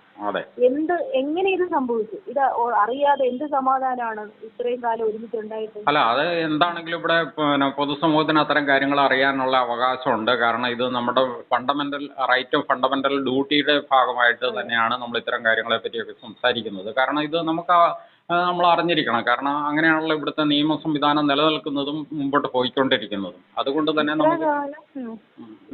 എങ്ങനെ ഇത് സംഭവിച്ചു, ഇത് അറിയാതെ എന്ത് സമാധാനമാണ് ഇത്രയും കാലം ഒരുമിച്ചുണ്ടായിട്ട്. അല്ല, അത് എന്താണെങ്കിലും ഇവിടെ പൊതുസമൂഹത്തിന് അത്തരം കാര്യങ്ങൾ അറിയാനുള്ള അവകാശമുണ്ട്. കാരണം ഇത് നമ്മുടെ ഫണ്ടമെന്റൽ റൈറ്റും ഫണ്ടമെന്റൽ ഡ്യൂട്ടിയുടെ ഭാഗമായിട്ട് തന്നെയാണ് നമ്മൾ ഇത്തരം കാര്യങ്ങളെ പറ്റിയൊക്കെ സംസാരിക്കുന്നത്. കാരണം ഇത് നമ്മൾ അറിഞ്ഞിരിക്കണം. കാരണം അങ്ങനെയാണല്ലോ ഇവിടുത്തെ നിയമ സംവിധാനം നിലനിൽക്കുന്നതും മുമ്പോട്ട് പോയിക്കൊണ്ടിരിക്കുന്നതും. അതുകൊണ്ട് തന്നെ നമുക്ക്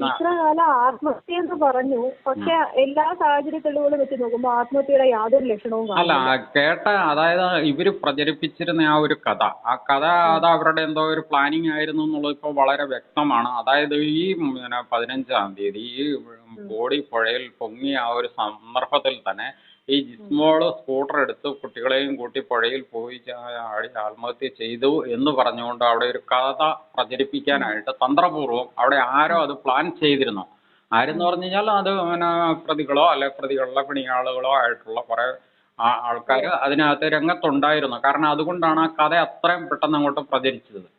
ഇത്ര കാലം ആത്മഹത്യ എന്ന് പറഞ്ഞു, പക്ഷെ എല്ലാ സാഹചര്യ തെളിവുകളും വെച്ച് നോക്കുമ്പോൾ ആത്മഹത്യയുടെ യാതൊരു ലക്ഷണവും അല്ല. അതായത് ഇവര് പ്രചരിപ്പിച്ചിരുന്ന ആ ഒരു കഥ, അത് അവരുടെ എന്തോ ഒരു പ്ലാനിങ് ആയിരുന്നു എന്നുള്ളത് ഇപ്പോൾ വളരെ വ്യക്തമാണ്. അതായത് ഈ 15-ാം തീയതി ഈ ബോഡി പുഴയിൽ പൊങ്ങിയ ആ ഒരു സന്ദർഭത്തിൽ തന്നെ ഈ ജിസ്മോള് സ്കൂട്ടർ എടുത്ത് കുട്ടികളെയും കൂട്ടി പുഴയിൽ പോയി ആത്മഹത്യ ചെയ്തു എന്ന് പറഞ്ഞുകൊണ്ട് അവിടെ ഒരു കഥ പ്രചരിപ്പിക്കാനായിട്ട് തന്ത്രപൂർവ്വം അവിടെ ആരോ അത് പ്ലാൻ ചെയ്തിരുന്നു. ആരെന്ന് പറഞ്ഞു കഴിഞ്ഞാൽ അത് പ്രതികളോ അല്ലെ പ്രതികളുടെ പിണിയാളുകളോ ആയിട്ടുള്ള കുറെ ആൾക്കാർ അതിനകത്ത് രംഗത്തുണ്ടായിരുന്നു. കാരണം അതുകൊണ്ടാണ് ആ കഥ അത്രയും പെട്ടെന്ന് അങ്ങോട്ട് പ്രചരിച്ചത്.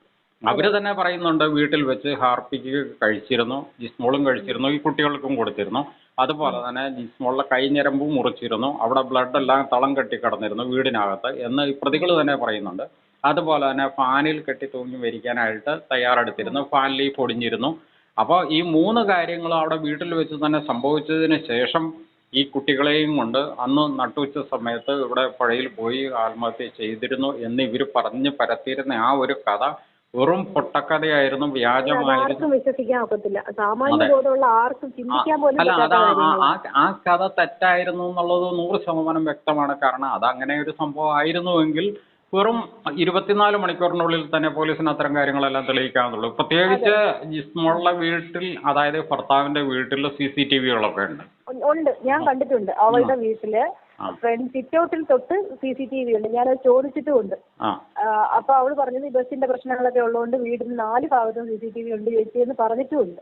അവര് തന്നെ പറയുന്നുണ്ട്, വീട്ടിൽ വെച്ച് ഹാർപ്പിക്ക് കഴിച്ചിരുന്നു, ജിസ്മോളും കഴിച്ചിരുന്നു, ഈ കുട്ടികൾക്കും കൊടുത്തിരുന്നു. അതുപോലെ തന്നെ ജിസ്മോളുടെ കൈഞ്ഞരമ്പും മുറിച്ചിരുന്നു, അവിടെ ബ്ലഡ് എല്ലാം തളം കെട്ടി കിടന്നിരുന്നു വീടിനകത്ത് എന്ന് ഈ പ്രതികൾ തന്നെ പറയുന്നുണ്ട്. അതുപോലെ തന്നെ ഫാനിൽ കെട്ടി തൂങ്ങി മരിക്കാനായിട്ട് തയ്യാറെടുത്തിരുന്നു, ഫാൻ ലീഫ് ഒടിഞ്ഞിരുന്നു. അപ്പോൾ ഈ 3 കാര്യങ്ങളും അവിടെ വീട്ടിൽ വെച്ച് തന്നെ സംഭവിച്ചതിന് ശേഷം ഈ കുട്ടികളെയും കൊണ്ട് അന്ന് നട്ടുച്ച സമയത്ത് ഇവിടെ പുഴയിൽ പോയി ആത്മഹത്യ ചെയ്തിരുന്നു എന്ന് ഇവർ പറഞ്ഞ് പരത്തിയിരുന്ന ആ ഒരു കഥ വെറും പൊട്ടക്കഥയായിരുന്നു, വ്യാജമായിരുന്നു. വിശ്വസിക്കാൻ ഒക്കത്തില്ല. സാമാന്യ ബോധമുള്ള ആർക്കും ചിന്തിക്കാൻ പോലും അല്ല, ആ കഥ തെറ്റായിരുന്നു എന്നുള്ളത് 100% വ്യക്തമാണ്. കാരണം അതങ്ങനെ ഒരു സംഭവം ആയിരുന്നുവെങ്കിൽ വെറും 24 മണിക്കൂറിനുള്ളിൽ തന്നെ പോലീസിന് അത്തരം കാര്യങ്ങളെല്ലാം തെളിയിക്കാവുന്നുള്ളൂ. പ്രത്യേകിച്ച് ജിസ്മോളുടെ വീട്ടിൽ, അതായത് ഭർത്താവിന്റെ വീട്ടിൽ CCTV-കളൊക്കെ ഉണ്ട്. ഞാൻ കണ്ടിട്ടുണ്ട്. അവളുടെ വീട്ടില് ഫ്രണ്ട് സിറ്റൗട്ടിൽ തൊട്ട് CCTV ഉണ്ട്. ഞാനത് ചോദിച്ചിട്ടുമുണ്ട്. അപ്പൊ അവള് പറഞ്ഞത് ഈ ബസ്സിന്റെ പ്രശ്നങ്ങളൊക്കെ ഉള്ളതുകൊണ്ട് വീടിന് 4 ഭാഗത്തും CCTV ഉണ്ട് ചേച്ചി എന്ന് പറഞ്ഞിട്ടുമുണ്ട്.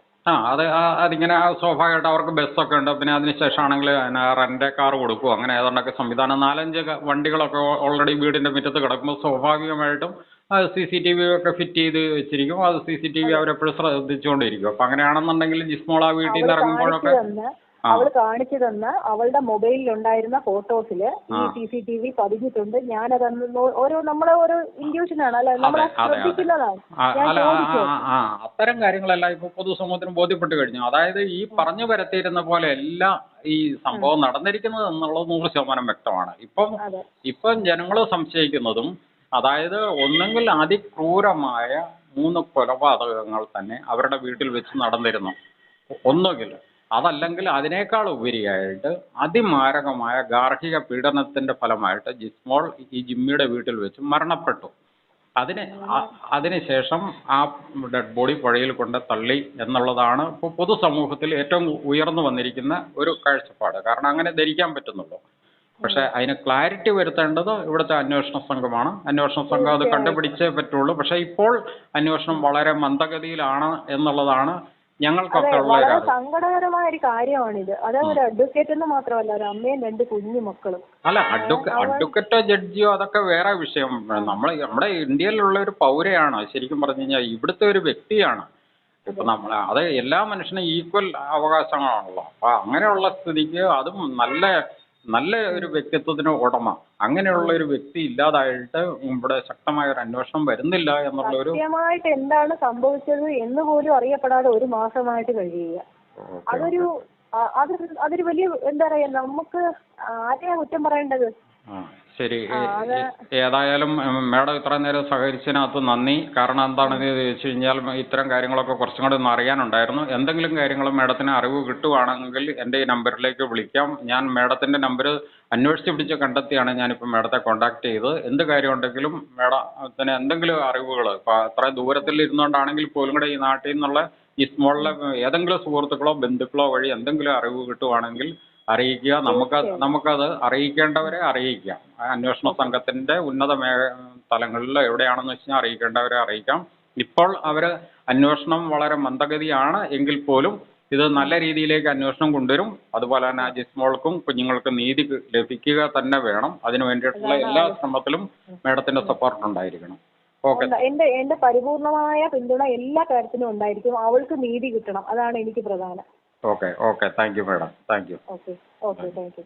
അതിങ്ങനെ സ്വാഭാവികമായിട്ട് അവർക്ക് ബസ്സൊക്കെ ഉണ്ട്. പിന്നെ അതിനുശേഷം ആണെങ്കിൽ റെന്റ് കാർ കൊടുക്കും, അങ്ങനെ ഏതാണ്ടൊക്കെ സംവിധാനം 4-5 വണ്ടികളൊക്കെ ഓൾറെഡി വീടിന്റെ മുറ്റത്ത് കിടക്കുമ്പോൾ സ്വാഭാവികമായിട്ടും CCTV ഒക്കെ ഫിറ്റ് ചെയ്ത് വെച്ചിരിക്കും. അത് CCTV അവരെപ്പോഴും ശ്രദ്ധിച്ചുകൊണ്ടിരിക്കും. അപ്പൊ അങ്ങനെയാണെന്നുണ്ടെങ്കിൽ ജിസ്മോൾ ആ വീട്ടിൽ നിന്ന് ഇറങ്ങുമ്പോഴൊക്കെ അവള് കാണിച്ചു തന്ന അവളുടെ മൊബൈലിൽ ഉണ്ടായിരുന്ന ഫോട്ടോസില് ഈ CCTV പതിഞ്ഞിട്ടുണ്ട്. ഞാനത് നമ്മളെ ഓരോ ഇൻഡ്യൂഷനാണ്, അല്ല നമ്മളെ ശ്രദ്ധിക്കുന്നതാണ്. അത്തരം കാര്യങ്ങളെല്ലാം ഇപ്പൊ പൊതുസമൂഹത്തിന് ബോധ്യപ്പെട്ട് കഴിഞ്ഞു. അതായത് ഈ പറഞ്ഞു വരത്തിയിരുന്ന പോലെ എല്ലാം ഈ സംഭവം നടന്നിരിക്കുന്നത് എന്നുള്ളത് 100% വ്യക്തമാണ്. ഇപ്പം ജനങ്ങൾ സംശയിക്കുന്നതും, അതായത് ഒന്നെങ്കിൽ അതിക്രൂരമായ 3 കൊലപാതകങ്ങൾ തന്നെ അവരുടെ വീട്ടിൽ വെച്ച് നടന്നിരുന്നു, ഒന്നുകിൽ അതല്ലെങ്കിൽ അതിനേക്കാൾ ഉപരിയായിട്ട് അതിമാരകമായ ഗാർഹിക പീഡനത്തിന്റെ ഫലമായിട്ട് ജിസ്മോൾ ഈ ജിമ്മിയുടെ വീട്ടിൽ വെച്ച് മരണപ്പെട്ടു. അതിനുശേഷം ആ ഡെഡ് ബോഡി പുഴയിൽ കൊണ്ട് തള്ളി എന്നുള്ളതാണ് ഇപ്പോൾ പൊതുസമൂഹത്തിൽ ഏറ്റവും ഉയർന്നു വന്നിരിക്കുന്ന ഒരു കാഴ്ചപ്പാട്. കാരണം അങ്ങനെ ധരിക്കാൻ പറ്റുന്നുള്ളൂ. പക്ഷെ അതിന് ക്ലാരിറ്റി വരുത്തേണ്ടത് ഇവിടുത്തെ അന്വേഷണ സംഘമാണ്. അന്വേഷണ സംഘം അത് കണ്ടുപിടിച്ചേ പറ്റുള്ളൂ. പക്ഷെ ഇപ്പോൾ അന്വേഷണം വളരെ മന്ദഗതിയിലാണ് എന്നുള്ളതാണ് ഞങ്ങൾക്കൊക്കെ ഉള്ള വളരെ സങ്കടകരമായ ഒരു കാര്യമാണിത്. അതായത് ഒരു അഡ്വക്കേറ്റ് എന്ന് മാത്രമല്ല, ഒരു അമ്മയും 2 കുഞ്ഞു മക്കളും. അല്ല, അഡ്വക്കേറ്റോ ജഡ്ജിയോ അതൊക്കെ വേറെ വിഷയം. നമ്മുടെ ഇന്ത്യയിലുള്ള ഒരു പൗരയാണ് ശരിക്കും പറഞ്ഞു കഴിഞ്ഞാൽ, ഇവിടുത്തെ ഒരു വ്യക്തിയാണ്. ഇപ്പൊ അത് എല്ലാ മനുഷ്യനും ഈക്വൽ അവകാശങ്ങളാണല്ലോ. അപ്പൊ അങ്ങനെയുള്ള സ്ഥിതിക്ക് അതും നല്ല നല്ല ഒരു വ്യക്തിത്വത്തിന് ഉടമ അങ്ങനെയുള്ള ഒരു വ്യക്തി ഇല്ലാതായിട്ട് ഇവിടെ ശക്തമായ ഒരു അന്വേഷണം വരുന്നില്ല എന്നുള്ള ഒരു കൃത്യമായിട്ട് എന്താണ് സംഭവിച്ചത് എന്ന് പോലും അറിയപ്പെടാതെ ഒരു മാസമായിട്ട് കഴിയുക. അതൊരു അതൊരു വലിയ എന്താ പറയാ, നമുക്ക് ആരെയാ കുറ്റം പറയേണ്ടത്? ശരി, ഏതായാലും മാഡം ഇത്ര നേരം സഹകരിച്ചതിനകത്ത് നന്ദി. കാരണം എന്താണെന്ന് ചോദിച്ചു കഴിഞ്ഞാൽ ഇത്തരം കാര്യങ്ങളൊക്കെ കുറച്ചും കൂടെ ഒന്ന് അറിയാനുണ്ടായിരുന്നു. എന്തെങ്കിലും കാര്യങ്ങൾ മാഡത്തിന് അറിവ് കിട്ടുവാണെങ്കിൽ എൻ്റെ ഈ നമ്പറിലേക്ക് വിളിക്കാം. ഞാൻ മാഡത്തിൻ്റെ നമ്പർ അന്വേഷിച്ച് പിടിച്ച് കണ്ടെത്തിയാണ് ഞാനിപ്പോൾ മാഡത്തെ കോൺടാക്ട് ചെയ്തത്. എന്ത് കാര്യമുണ്ടെങ്കിലും മാഡത്തിന് എന്തെങ്കിലും അറിവുകൾ ഇപ്പോൾ അത്ര ദൂരത്തിൽ ഇരുന്നുകൊണ്ടാണെങ്കിൽ പോലും കൂടെ ഈ നാട്ടിൽ നിന്നുള്ള ഈ സ്മോളിലെ ഏതെങ്കിലും സുഹൃത്തുക്കളോ ബന്ധുക്കളോ വഴി എന്തെങ്കിലും അറിവ് കിട്ടുവാണെങ്കിൽ അറിയിക്കുക. നമുക്കത് അറിയിക്കേണ്ടവരെ അറിയിക്കാം. അന്വേഷണ സംഘത്തിന്റെ ഉന്നത തലങ്ങളിൽ എവിടെയാണെന്ന് വെച്ചാൽ അറിയിക്കേണ്ടവരെ അറിയിക്കാം. ഇപ്പോൾ അന്വേഷണം വളരെ മന്ദഗതിയാണ് എങ്കിൽ പോലും ഇത് നല്ല രീതിയിലേക്ക് അന്വേഷണം കൊണ്ടുവരും. അതുപോലെ തന്നെ ജിസ്മോൾക്കും കുഞ്ഞുങ്ങൾക്കും നീതി ലഭിക്കുക തന്നെ വേണം. അതിനു വേണ്ടിയിട്ടുള്ള എല്ലാ ശ്രമത്തിലും മാഡത്തിന്റെ സപ്പോർട്ട് ഉണ്ടായിരിക്കണം. ഓക്കെ, എന്റെ പരിപൂർണമായ പിന്തുണ എല്ലാ കാര്യത്തിനും ഉണ്ടായിരിക്കും. അവൾക്ക് നീതി കിട്ടണം, അതാണ് എനിക്ക് പ്രധാനം. Okay, thank you madam. Thank you. Okay, thank you.